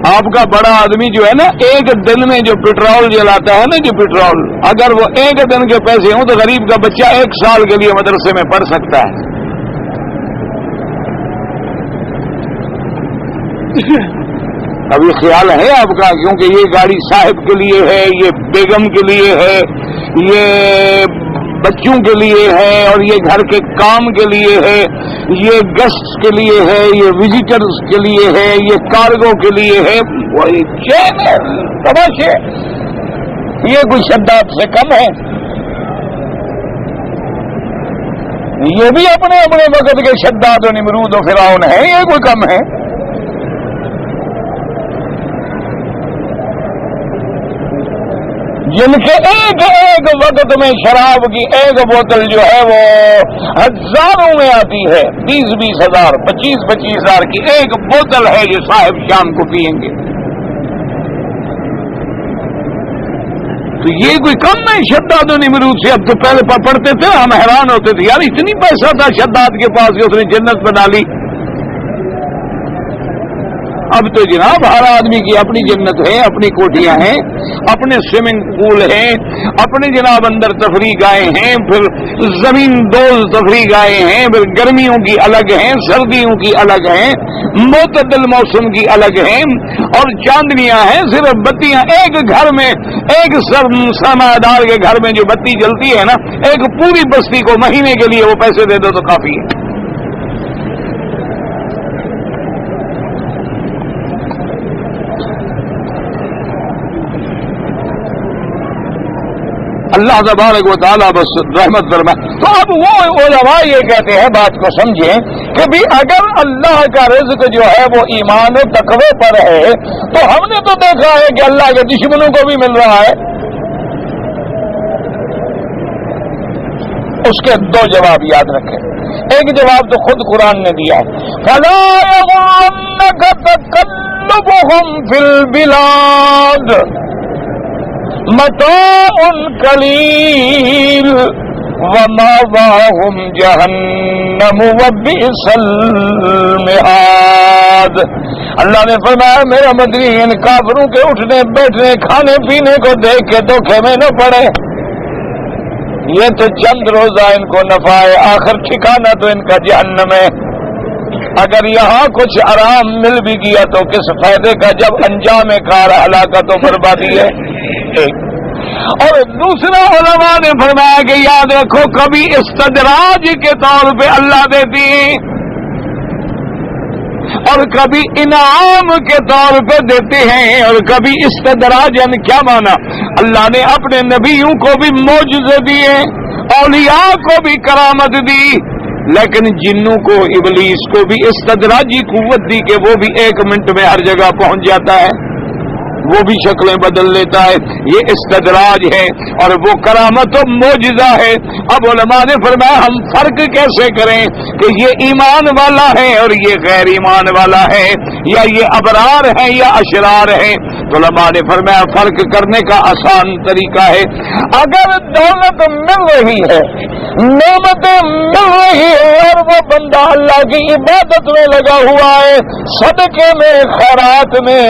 آپ کا بڑا آدمی جو ہے نا، ایک دن میں جو پیٹرول جلاتا ہے نا، جو پیٹرول، اگر وہ ایک دن کے پیسے ہوں تو غریب کا بچہ 1 سال کے لیے مدرسے میں پڑھ سکتا ہے۔ ابھی خیال ہے آپ کا، کیونکہ یہ گاڑی صاحب کے لیے ہے، یہ بیگم کے لیے ہے، یہ بچوں کے لیے ہے، اور یہ گھر کے کام کے لیے ہے، یہ گیسٹ کے لیے ہے، یہ وزٹرز کے لیے ہے، یہ کارگو کے لیے ہے، وہی چین ہے تماشے، یہ کوئی شداد سے کم ہے؟ یہ بھی اپنے وقت کے شداد و نمرود و فرعون ہیں، یہ کوئی کم ہے؟ جن کے ایک وقت میں شراب کی ایک بوتل جو ہے وہ ہزاروں میں آتی ہے، 20 ہزار، 25 ہزار کی ایک بوتل ہے جو صاحب شام کو پیئیں گے۔ تو یہ کوئی کم نہیں شداد و نمرود سے. اب تو پہلے پڑھتے تھے ہم حیران ہوتے تھے یار اتنی پیسہ تھا شداد کے پاس کہ اس نے جنت بنا لی. اب تو جناب ہر آدمی کی اپنی جنت ہے, اپنی کوٹیاں ہیں, اپنے سوئمنگ پول ہیں, اپنے جناب اندر تفریح گاہیں ہیں, پھر زمین دوز تفریح گاہیں ہیں, پھر گرمیوں کی الگ ہیں, سردیوں کی الگ ہیں, معتدل موسم کی الگ ہیں, اور چاندنیاں ہیں. صرف بتیاں ایک گھر میں, ایک سرمایہ دار کے گھر میں جو بتی جلتی ہے نا, ایک پوری بستی کو مہینے کے لیے وہ پیسے دے دو تو کافی ہے. اللہ تبارک و تعالیٰ بس رحمت فرمائے. تو اب وہ علماء یہ کہتے ہیں, بات کو سمجھیں کہ بھی اگر اللہ کا رزق جو ہے وہ ایمان و تقوی پر ہے تو ہم نے تو دیکھا ہے کہ اللہ کے دشمنوں کو بھی مل رہا ہے. اس کے دو جواب یاد رکھیں. ایک جواب تو خود قرآن نے دیا ہے, فَلَا يَغُرَّنَّكَ تَقَلُّبُهُمْ فِي الْبِلَادِ متاع قلیل ومأواہم جہنم وبئس المہاد. اللہ نے فرمایا میرا مدنی ان کافروں کے اٹھنے بیٹھنے کھانے پینے کو دیکھ کے دھوکے میں نہ پڑے. یہ تو چند روزہ ان کو نفع ہے, آخر ٹھکانا تو ان کا جہنم ہے. اگر یہاں کچھ آرام مل بھی گیا تو کس فائدے کا جب انجام کار ہلاکت و بربادی ہے. اور دوسرا علماء نے فرمایا کہ یاد رکھو کبھی استدراج کے طور پہ اللہ دیتی ہے اور کبھی انعام کے طور پہ دیتے ہیں, اور کبھی استدراجن کیا مانا, اللہ نے اپنے نبیوں کو بھی معجزے دیے, اولیاء کو بھی کرامت دی, لیکن جنوں کو ابلیس کو بھی استدراجی قوت دی کہ وہ بھی 1 منٹ میں ہر جگہ پہنچ جاتا ہے, وہ بھی شکلیں بدل لیتا ہے. یہ استدراج ہے اور وہ کرامت و معجزہ ہے. اب علماء نے فرمایا ہم فرق کیسے کریں کہ یہ ایمان والا ہے اور یہ غیر ایمان والا ہے, یا یہ ابرار ہے یا اشرار ہے. تو علماء نے فرمایا فرق کرنے کا آسان طریقہ ہے, اگر دولت مل رہی ہے, نعمتیں مل رہی ہے, اور وہ بندہ اللہ کی عبادت میں لگا ہوا ہے, صدقے میں, خیرات میں,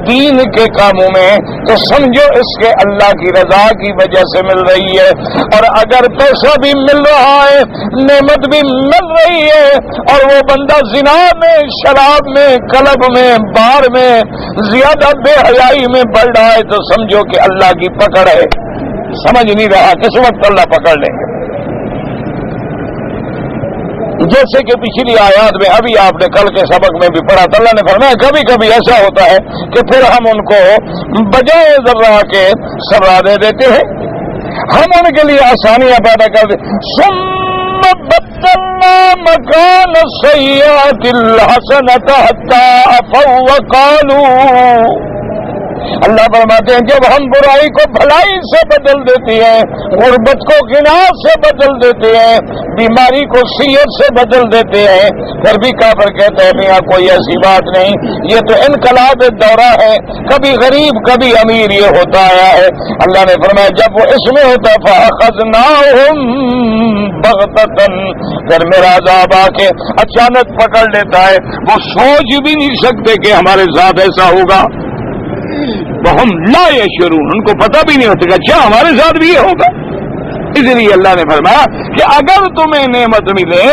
دین کے کاموں میں, تو سمجھو اس کے اللہ کی رضا کی وجہ سے مل رہی ہے. اور اگر پیسہ بھی مل رہا ہے, نعمت بھی مل رہی ہے, اور وہ بندہ زنا میں, شراب میں, کلب میں, بار میں, زیادہ بے حیائی میں بڑھ رہا ہے, تو سمجھو کہ اللہ کی پکڑ ہے. سمجھ نہیں رہا کس وقت اللہ پکڑ لیں گے. جیسے کہ پچھلی آیات میں ابھی آپ نے کل کے سبق میں بھی پڑھا تھا, اللہ نے فرمایا کبھی کبھی ایسا ہوتا ہے کہ پھر ہم ان کو بجائے ذرا کے سزا دے دیتے ہیں, ہم ان کے لیے آسانیاں پیدا کر دیتے. ثم بدلنا مکان السیئات الحسنۃ حتی عفوا وقالوا, اللہ فرماتے ہیں جب ہم برائی کو بھلائی سے بدل دیتے ہیں, غربت کو غنا سے بدل دیتے ہیں, بیماری کو صحت سے بدل دیتے ہیں, پھر بھی کافر کہتے ہیں میاں کوئی ایسی بات نہیں, یہ تو انقلاب دورہ ہے, کبھی غریب کبھی امیر یہ ہوتا آیا ہے. اللہ نے فرمایا جب وہ اس میں ہوتا فَأَخَذْنَاهُمْ بَغْتَةً, پھر میرا عذاب آ کے اچانک پکڑ لیتا ہے, وہ سوچ بھی نہیں سکتے کہ ہمارے ساتھ ایسا ہوگا. وَهُمْ لَا يَشْعُرُونَ, ان کو پتہ بھی نہیں ہوتا کہ اچھا ہمارے ساتھ بھی یہ ہوگا. اس لیے اللہ نے فرمایا کہ اگر تمہیں نعمت ملے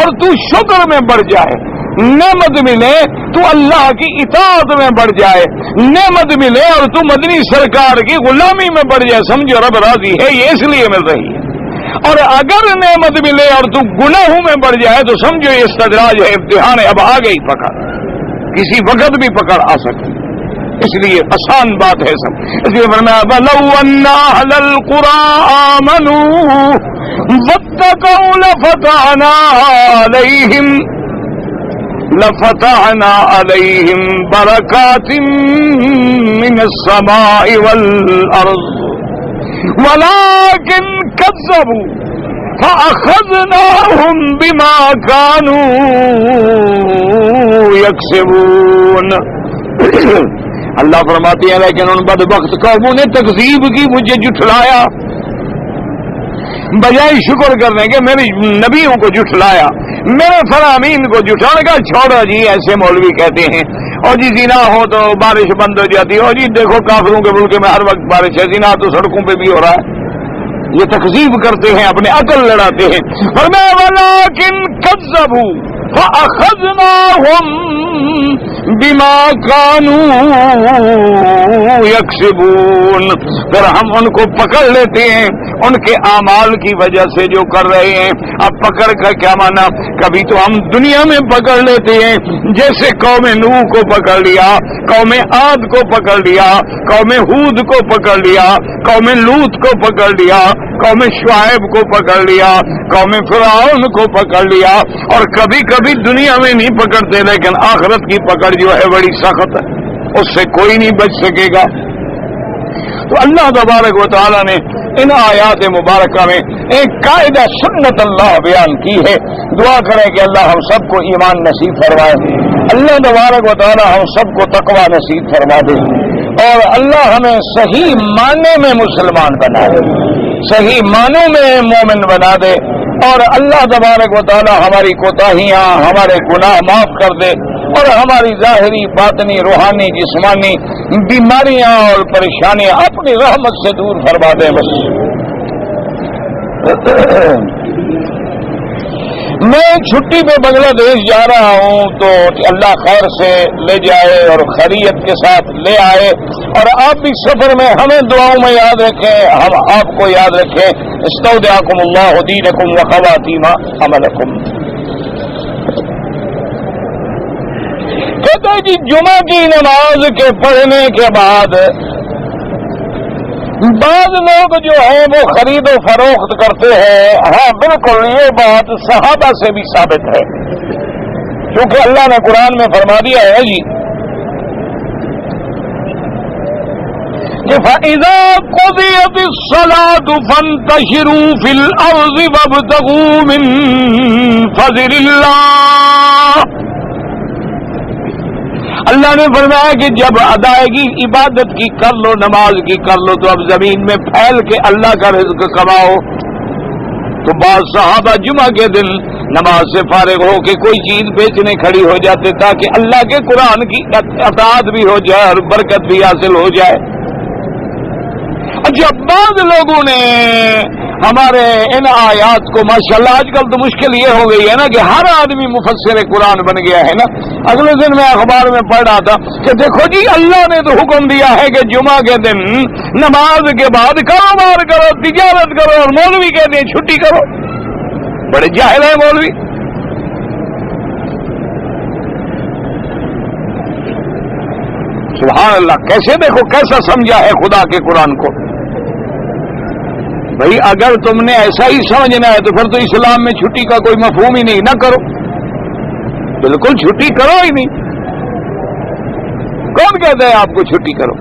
اور تو شکر میں بڑھ جائے, نعمت ملے تو اللہ کی اطاعت میں بڑھ جائے, نعمت ملے اور تو مدنی سرکار کی غلامی میں بڑھ جائے, سمجھو رب راضی ہے یہ اس لیے مل رہی ہے. اور اگر نعمت ملے اور تو گناہوں میں بڑھ جائے تو سمجھو یہ استدراج ہے, امتحان ہے, اب آ گئی پکڑ, کسی وقت بھی پکڑ آ سکتی. اس لیے آسان بات ہے سب. اس لیے فرمایا وَلَوْ أَنَّ أَهْلَ الْقُرَىٰ آمَنُوا وَاتَّقَوْا لَفَتَحْنَا عَلَيْهِمْ بَرَكَاتٍ مِّنَ السَّمَاءِ وَالْأَرْضِ وَلَٰكِن كَذَّبُوا فَأَخَذْنَاهُمْ بِمَا كَانُوا يَكْسِبُونَ. اللہ فرماتے ہیں لیکن ان بدبخت قوموں نے تکذیب کی، مجھے جھٹلایا، بجائے شکر کرنے کے میرے نبیوں کو جھٹلایا، میرے فرامین کو جھٹلانے کا چھوڑو جی، ایسے مولوی کہتے ہیں اور جی زنا ہو تو بارش بند ہو جاتی ہے، اور جی دیکھو کافروں کے ملک میں ہر وقت بارش ہے، زنا تو سڑکوں پہ بھی ہو رہا ہے۔ یہ تکذیب کرتے ہیں، اپنے عقل لڑاتے ہیں۔ فرمایا ولیکن کذبوا فأخذناهم بما كانوا يكسبون، پھر ہم ان کو پکڑ لیتے ہیں ان کے اعمال کی وجہ سے جو کر رہے ہیں۔ اب پکڑ کا کیا معنی؟ کبھی تو ہم دنیا میں پکڑ لیتے ہیں، جیسے قوم نوح کو پکڑ لیا، قوم عاد کو پکڑ لیا، قوم ہود کو پکڑ لیا، قوم لوط کو پکڑ لیا، قوم شعیب کو پکڑ لیا، قوم فرعون کو پکڑ لیا، اور کبھی کبھی دنیا میں نہیں پکڑتے، لیکن آخرت کی پکڑ جو ہے بڑی سخت ہے، اس سے کوئی نہیں بچ سکے گا۔ تو اللہ تبارک و تعالیٰ نے ان آیات مبارکہ میں ایک قاعدہ سنت اللہ بیان کی ہے۔ دعا کریں کہ اللہ ہم سب کو ایمان نصیب فرمائے، اللہ تبارک و تعالیٰ ہم سب کو تقوی نصیب فرما دے، اور اللہ ہمیں صحیح معنی میں مسلمان بنا دے، صحیح معنوں میں مومن بنا دے، اور اللہ تبارک و تعالی ہماری کوتاہیاں، ہمارے گناہ معاف کر دے، اور ہماری ظاہری، باطنی، روحانی، جسمانی بیماریاں اور پریشانیاں اپنی رحمت سے دور فرما دے۔ بس میں چھٹی پہ بنگلہ دیش جا رہا ہوں، تو اللہ خیر سے لے جائے اور خیریت کے ساتھ لے آئے، اور آپ بھی سفر میں ہمیں دعاؤں میں یاد رکھیں، ہم آپ کو یاد رکھیں۔ استودعکم اللہ دینکم وخواتیم عملکم۔ کہتے ہیں کہ جمعہ کی نماز کے پڑھنے کے بعد بعض لوگ جو ہیں وہ خرید و فروخت کرتے ہیں۔ ہاں بالکل، یہ بات صحابہ سے بھی ثابت ہے، کیونکہ اللہ نے قرآن میں فرما دیا ہے جی کہ فَإِذَا قُضِيَتِ الصَّلَاةُ فَانتَشِرُوا فِي الْأَرْضِ وَابْتَغُوا مِن فَضْلِ اللَّهِ۔ اللہ نے فرمایا کہ جب ادائیگی عبادت کی کر لو، نماز کی کر لو، تو اب زمین میں پھیل کے اللہ کا رزق کماؤ۔ تو بعض صحابہ جمعہ کے دن نماز سے فارغ ہو کے کوئی چیز بیچنے کھڑی ہو جاتے تاکہ اللہ کے قرآن کی اطاعت بھی ہو جائے اور برکت بھی حاصل ہو جائے۔ اچھا، بعض لوگوں نے ہمارے ان آیات کو، ماشاءاللہ آج کل تو مشکل یہ ہو گئی ہے نا کہ ہر آدمی مفسر قرآن بن گیا ہے نا۔ اگلے دن میں اخبار میں پڑھ رہا تھا کہ دیکھو جی، اللہ نے تو حکم دیا ہے کہ جمعہ کے دن نماز کے بعد کاروبار کرو، تجارت کرو، اور مولوی کہتے ہیں چھٹی کرو۔ بڑے جاہل ہیں مولوی۔ سبحان اللہ، کیسے دیکھو کیسا سمجھا ہے خدا کے قرآن کو۔ بھئی اگر تم نے ایسا ہی سمجھنا ہے تو پھر تو اسلام میں چھٹی کا کوئی مفہوم ہی نہیں، نہ کرو، بالکل چھٹی کرو ہی نہیں۔ کون کہتا ہے آپ کو چھٹی کرو؟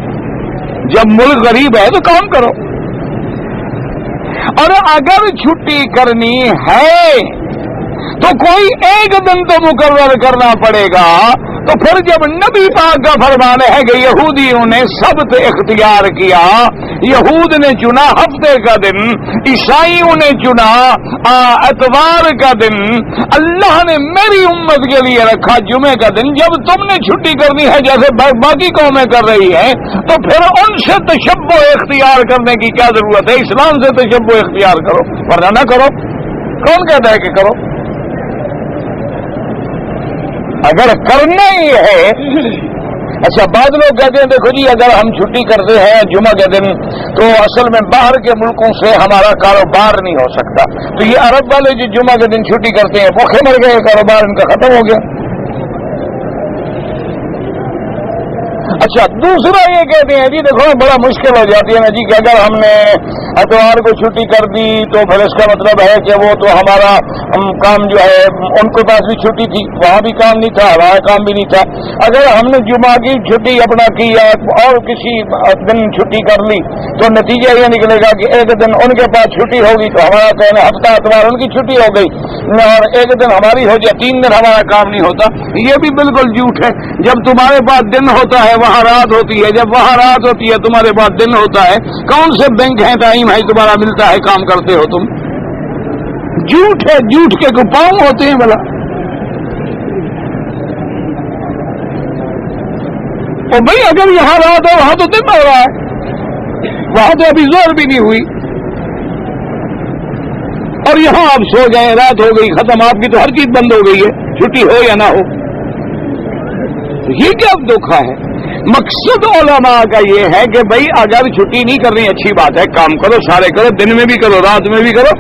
جب ملک غریب ہے تو کام کرو، اور اگر چھٹی کرنی ہے تو کوئی ایک دن تو مقرر کرنا پڑے گا۔ تو پھر جب نبی پاک کا فرمان ہے کہ یہودیوں نے سبت اختیار کیا، یہود نے چنا ہفتے کا دن، عیسائیوں نے چنا اتوار کا دن، اللہ نے میری امت کے لیے رکھا جمعے کا دن۔ جب تم نے چھٹی کرنی ہے جیسے باقی قومیں کر رہی ہیں، تو پھر ان سے تشبہ اختیار کرنے کی کیا ضرورت ہے؟ اسلام سے تشبہ اختیار کرو، ورنہ نہ کرو۔ کون کہتا ہے کہ کرو؟ اگر کرنا ہی ہے۔ اچھا، بعض لوگ کہتے ہیں دیکھو جی، اگر ہم چھٹی کرتے ہیں جمعہ کے دن تو اصل میں باہر کے ملکوں سے ہمارا کاروبار نہیں ہو سکتا، تو یہ عرب والے جو جمعہ کے دن چھٹی کرتے ہیں بھوکے مر گئے، کاروبار ان کا ختم ہو گیا۔ اچھا، دوسرا یہ کہتے ہیں جی دیکھو بڑا مشکل ہو جاتی ہے نا جی کہ اگر ہم نے اتوار کو چھٹی کر دی تو پھر اس کا مطلب ہے کہ وہ تو ہمارا کام جو ہے، ان کے پاس بھی چھٹی تھی، وہاں بھی کام نہیں تھا، ہمارا کام بھی نہیں تھا۔ اگر ہم نے جمعہ کی چھٹی اپنا کی یا اور کسی دن چھٹی کر لی تو نتیجہ یہ نکلے گا کہ ایک دن ان کے پاس چھٹی ہوگی تو ہمارا کہنا ہفتہ اتوار ان کی چھٹی ہو گئی۔ اور ایک دن ہماری ہو جائے 3 دن ہمارا کام نہیں ہوتا، یہ بھی بالکل جھوٹ ہے۔ جب تمہارے پاس دن ہوتا ہے وہاں رات ہوتی ہے، جب وہاں رات ہوتی ہے تمہارے پاس دن ہوتا ہے، کون سے بینک ہیں ٹائم ہے تمہارا ملتا ہے کام کرتے ہو تم؟ جھوٹ ہے، جھوٹ کے گپاؤں ہوتے ہیں بھلا۔ اور بھائی اگر یہاں رات ہے وہاں تو دن ہو رہا ہے، وہاں تو ابھی زور بھی نہیں ہوئی، اور یہاں آپ سو جائیں رات ہو گئی ختم، آپ کی تو ہر چیز بند ہو گئی ہے، چھٹی ہو یا نہ ہو۔ یہ کیا دھوکھا ہے؟ مقصد علماء کا یہ ہے کہ بھائی اگر چھٹی نہیں کرنی اچھی بات ہے، کام کرو سارے کرو، دن میں بھی کرو رات میں بھی کرو،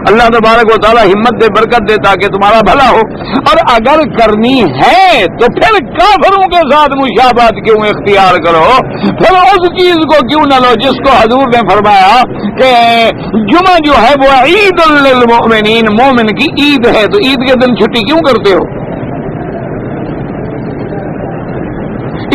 اللہ تبارک و تعالی ہمت دے برکت دے تاکہ تمہارا بھلا ہو۔ اور اگر کرنی ہے تو پھر کافروں کے ساتھ مشابہت کیوں اختیار کرو؟ پھر اس چیز کو کیوں نہ لو جس کو حضور نے فرمایا کہ جمعہ جو ہے وہ عید للمؤمنین، مومن کی عید ہے، تو عید کے دن چھٹی کیوں کرتے ہو؟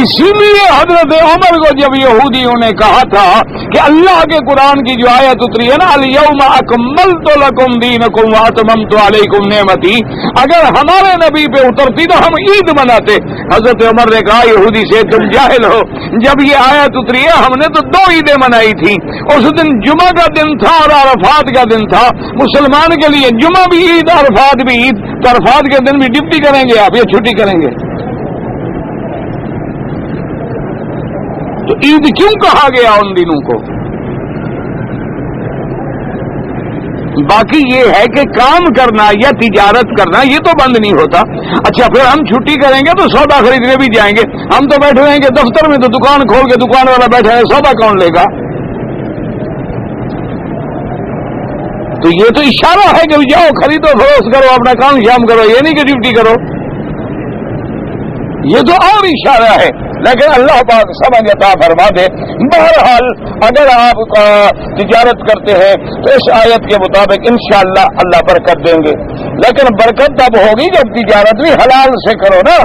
اسی لیے حضرت عمر کو جب یہودیوں نے کہا تھا کہ اللہ کے قرآن کی جو آیت اتری ہے نا الیوم اکملت لکم دینکم واتممت علیکم نعمتی، اگر ہمارے نبی پہ اترتی تو ہم عید مناتے۔ حضرت عمر نے کہا یہودی سے تم جاہل ہو، جب یہ آیت اتری ہے ہم نے تو 2 عیدیں منائی تھی، اس دن جمعہ کا دن تھا اور عرفات کا دن تھا، مسلمان کے لیے جمعہ بھی عید عرفات بھی عید، تو عرفات کے دن بھی ڈپٹی کریں گے آپ یا چھٹی کریں گے؟ تو عید کیوں کہا گیا ان دنوں کو؟ باقی یہ ہے کہ کام کرنا یا تجارت کرنا یہ تو بند نہیں ہوتا۔ اچھا پھر ہم چھٹی کریں گے تو سودا خریدنے بھی جائیں گے، ہم تو بیٹھے رہیں گے دفتر میں، تو دکان کھول کے دکان والا بیٹھا ہے، سودا کون لے گا؟ تو یہ تو اشارہ ہے کہ جاؤ خریدو فروخت کرو، اپنا کام شام کرو، یہ نہیں کہ ڈیوٹی کرو، یہ تو اور اشارہ ہے۔ لیکن اللہ پاک سمجھ عطا فرما دے۔ بہرحال اگر آپ تجارت کرتے ہیں تو اس آیت کے مطابق انشاءاللہ اللہ برکت دیں گے، لیکن برکت تب ہوگی جب تجارت بھی حلال سے کرو نا۔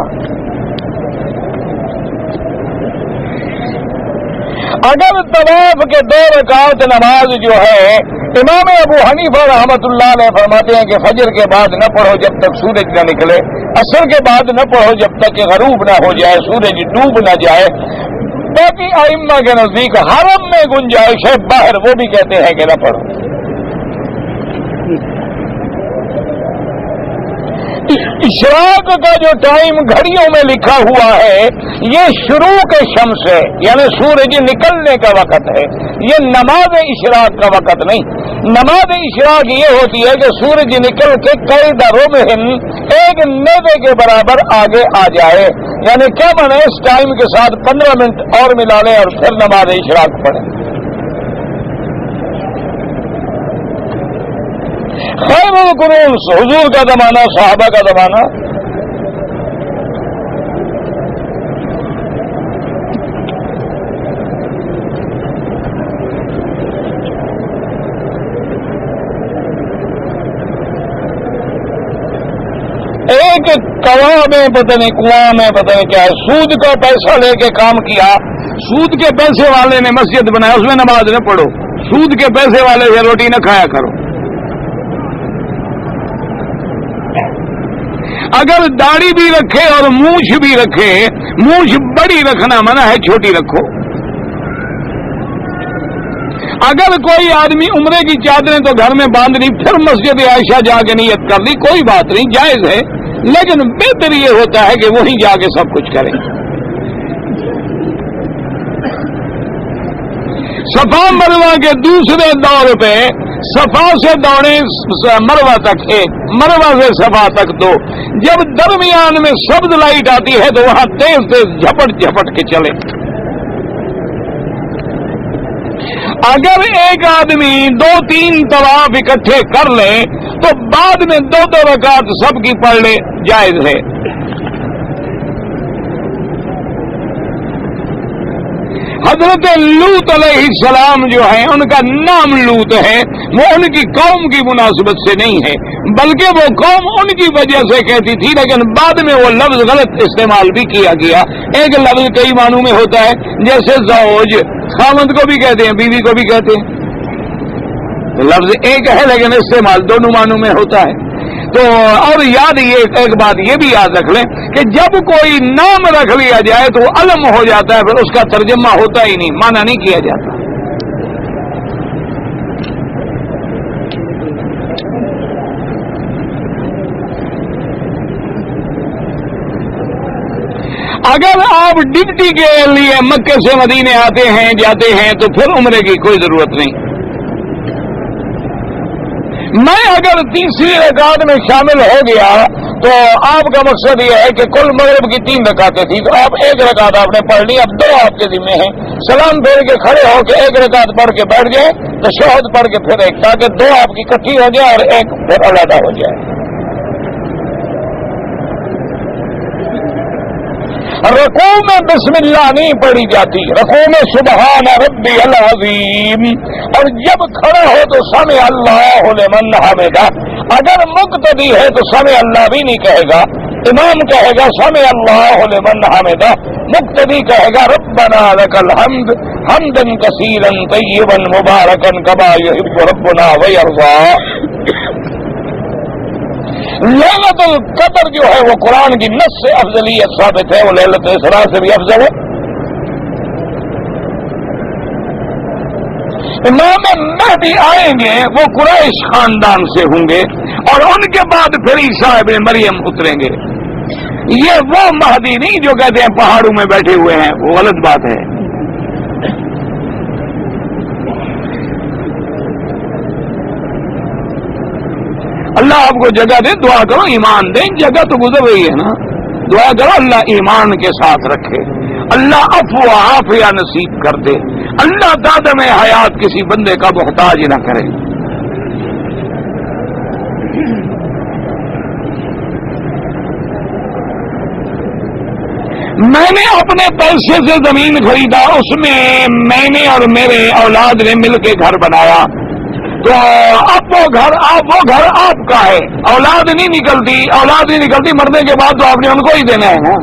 اگر طواف کے 2 رکعت نماز جو ہے، امام ابو حنیفہ رحمۃ اللہ علیہ فرماتے ہیں کہ فجر کے بعد نہ پڑھو جب تک سورج نہ نکلے، عصر کے بعد نہ پڑھو جب تک کہ غروب نہ ہو جائے، سورج ڈوب نہ جائے۔ باقی ائمہ کے نزدیک حرم میں گنجائش ہے، باہر وہ بھی کہتے ہیں کہ نہ پڑھو۔ اشراق کا جو ٹائم گھڑیوں میں لکھا ہوا ہے یہ شروع کے شمس ہے، یعنی سورج نکلنے کا وقت ہے، یہ نماز اشراق کا وقت نہیں۔ نماز اشراق یہ ہوتی ہے کہ سورج نکل کے قید رمح ایک نیزے کے برابر آگے آ جائے، یعنی کیا مانے اس ٹائم کے ساتھ 15 منٹ اور ملا لیں اور پھر نماز اشراق پڑھیں۔ خیر القرون حضور کا زمانہ، صحابہ کا زمانہ، ایک کوا میں پتہ نہیں کنواں میں پتہ نہیں کیا ہے، سود کا پیسہ لے کے کام کیا، سود کے پیسے والے نے مسجد بنایا، اس میں نماز نہ پڑھو، سود کے پیسے والے سے روٹی نہ کھایا کرو۔ اگر داڑھی بھی رکھے اور مونچھ بھی رکھے، مونچھ بڑی رکھنا منع ہے، چھوٹی رکھو۔ اگر کوئی آدمی عمرے کی چادریں تو گھر میں باندھنی، پھر مسجد عائشہ جا کے نیت کر لی، کوئی بات نہیں، جائز ہے، لیکن بہتر یہ ہوتا ہے کہ وہیں جا کے سب کچھ کریں۔ صفا مروہ کے دوسرے دور پہ صفا سے دوڑیں مروہ تک، ایک مروہ سے صفا تک 2، جب درمیان میں سبز لائٹ آتی ہے تو وہاں تیز تیز جھپٹ جھپٹ کے چلے۔ اگر ایک آدمی 2-3 طواف اکٹھے کر لے تو بعد میں 2 رکعت سب کی پڑھ لے، جائز ہے۔ حضرت لوط علیہ السلام جو ہیں ان کا نام لوط ہے، وہ ان کی قوم کی مناسبت سے نہیں ہے، بلکہ وہ قوم ان کی وجہ سے کہتی تھی، لیکن بعد میں وہ لفظ غلط استعمال بھی کیا گیا۔ ایک لفظ کئی معنوں میں ہوتا ہے، جیسے زوج خاوند کو بھی کہتے ہیں، بیوی کو بھی کہتے ہیں، لفظ ایک ہے لیکن استعمال دونوں معنوں میں ہوتا ہے۔ تو اور یاد یہ ایک بات یہ بھی یاد رکھ لیں کہ جب کوئی نام رکھ لیا جائے تو علم ہو جاتا ہے، پھر اس کا ترجمہ ہوتا ہی نہیں، معنی نہیں کیا جاتا۔ اگر آپ ڈپٹی کے لیے مکے سے مدینے آتے ہیں جاتے ہیں تو پھر عمرے کی کوئی ضرورت نہیں۔ میں اگر تیسری رکعت میں شامل ہو گیا تو آپ کا مقصد یہ ہے کہ کل مغرب کی 3 رکعتیں تھی، تو آپ 1 رکعت آپ نے پڑھ لی، اب 2 آپ کے ذمہ ہیں، سلام پھیر کے کھڑے ہو کے 1 رکعت پڑھ کے بیٹھ گئے تو تشہد پڑھ کے پھر 1، تاکہ 2 آپ کی اکٹھی ہو جائے اور 1 پھر علیحدہ ہو جائے۔ رکوع میں بسم اللہ نہیں پڑھی جاتی، رکوع میں سبحان ربی العظیم، اور جب کھڑا ہو تو سمع اللہ لمن حمدہ۔ اگر مقتدی ہے تو سمع اللہ بھی نہیں کہے گا، امام کہے گا سمع اللہ لمن حمدہ، مقتدی کہے گا ربنا لک الحمد حمدا کثیرا طیبا مبارکا کما یحب ربنا ویرضی۔ لیلۃ القدر جو ہے وہ قرآن کی نص سے افضلیت ثابت ہے، وہ لیلۃ الاسراء سے بھی افضل ہے۔ امام مہدی آئیں گے وہ قریش خاندان سے ہوں گے، اور ان کے بعد پھر عیسیٰ ابن مریم اتریں گے۔ یہ وہ مہدی نہیں جو کہتے ہیں پہاڑوں میں بیٹھے ہوئے ہیں، وہ غلط بات ہے۔ اللہ آپ کو جگہ دے، دعا کرو ایمان دے، جگہ تو گزر رہی ہے نا، دعا کرو اللہ ایمان کے ساتھ رکھے، اللہ عفو و عافیہ نصیب کر دے، اللہ دادم حیات کسی بندے کا محتاج نہ کرے۔ میں نے اپنے پیسے سے زمین خریدا، اس میں میں نے اور میرے اولاد نے مل کے گھر بنایا، تو اب وہ گھر آپ کا ہے، اولاد نہیں نکلتی، مرنے کے بعد تو آپ نے ان کو ہی دینا ہے نا،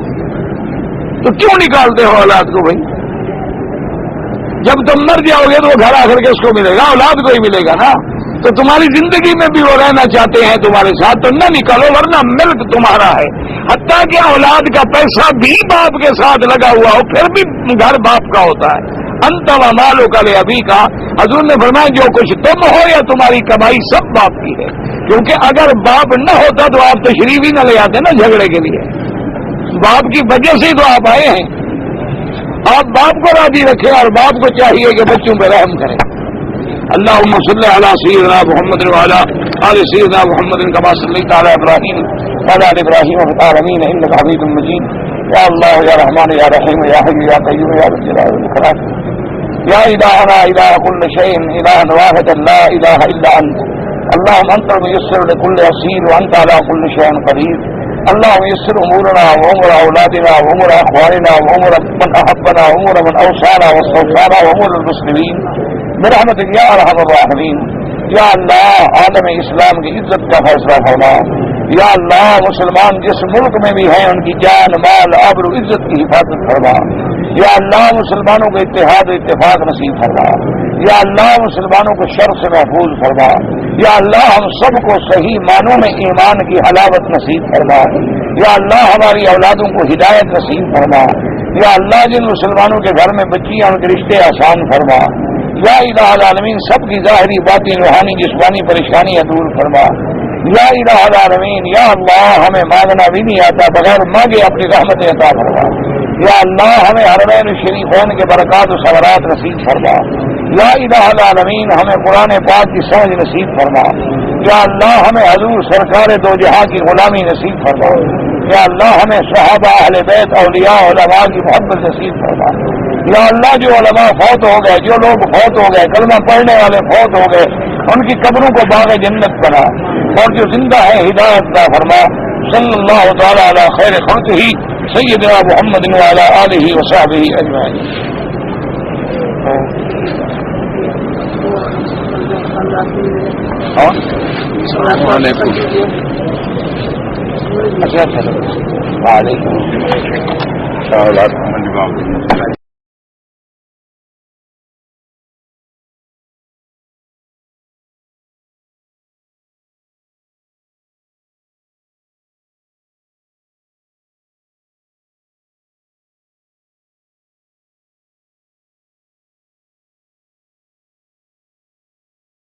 تو کیوں نکالتے ہو اولاد کو بھائی؟ جب تم مر جاؤ گے تو وہ گھر آ کر کے اس کو ملے گا، اولاد کو ہی ملے گا نا، تو تمہاری زندگی میں بھی وہ رہنا چاہتے ہیں تمہارے ساتھ تو نہ نکالو، ورنہ ملک تمہارا ہے، حتیٰ کہ اولاد کا پیسہ بھی باپ کے ساتھ لگا ہوا ہو پھر بھی گھر باپ کا ہوتا ہے۔ انت و مالک لابی کا، حضور نے فرمایا جو کچھ تم ہو یا تمہاری کمائی سب باپ کی ہے، کیونکہ اگر باپ نہ ہوتا تو آپ تشریف ہی نہ لے آتے نا جھگڑے کے لیے، باپ کی وجہ سے ہی تو آپ آئے ہیں۔ آپ باپ کو راضی رکھیں اور باپ کو چاہیے کہ بچوں پہ رحم کریں۔ اللہم صلی علی سیدنا محمد وعلی آل سیدنا محمد کما صلیت علی ابراہیم وعلی آل ابراہیم فی العالمین انک حمید مجید۔ یا اللہ یا رحمان یا رحیم یا حی یا قیوم یا ذی الجلال والاکرام، یا الہنا الہ کل شیء الہ واحد لا الہ الا انت، اللہم انت الميسر لكل عسیر وانت على كل شیء قدیر، اللہم یسر امورنا وامور اولادنا وامور اخواننا وامور من احبنا وامور من اوصانا واستوصانا وامور المسلمین برحمتک یا ارحم الراحمین۔ یا اللہ عالم اسلام کی عزت کا فیصلہ فرما، یا اللہ مسلمان جس ملک میں بھی ہیں ان کی جان مال آبرو عزت کی حفاظت فرما، یا اللہ مسلمانوں کو اتحاد و اتفاق نصیب فرما، یا اللہ مسلمانوں کو شر سے محفوظ فرما، یا اللہ ہم سب کو صحیح معنوں میں ایمان کی حلاوت نصیب فرما، یا اللہ ہماری اولادوں کو ہدایت نصیب فرما، یا اللہ جن مسلمانوں کے گھر میں بچیاں ان کے رشتے آسان فرما، یا الہ العالمین سب کی ظاہری باطنی روحانی جسمانی پریشانیاں دور فرما، یا الہ العالمین یا اللہ ہمیں مانگنا بھی نہیں آتا، بغیر مانگے اپنی رحمت عطا فرما، یا اللہ ہمیں حرمین شریفین کے برکات و ثمرات نصیب فرما، یا الہ العالمین ہمیں قرآن پاک کی سمجھ نصیب فرما، یا اللہ ہمیں حضور سرکار دو جہاں کی غلامی نصیب فرما، یا اللہ ہمیں صحابہ اہل بیت اولیاء علماء کی محبت نصیب فرما، یا اللہ جو علماء فوت ہو گئے، جو لوگ فوت ہو گئے، کلمہ پڑھنے والے فوت ہو گئے، ان کی قبروں کو باغ جنت بنا، اور جو زندہ ہے ہدایت عطا فرما۔ صلی اللہ تعالی علی خیر خلقہ سیدنا محمد وعلی آلہ وصحبہ اجمعین۔ السلام علیکم۔ اچھا وعلیکم السلام۔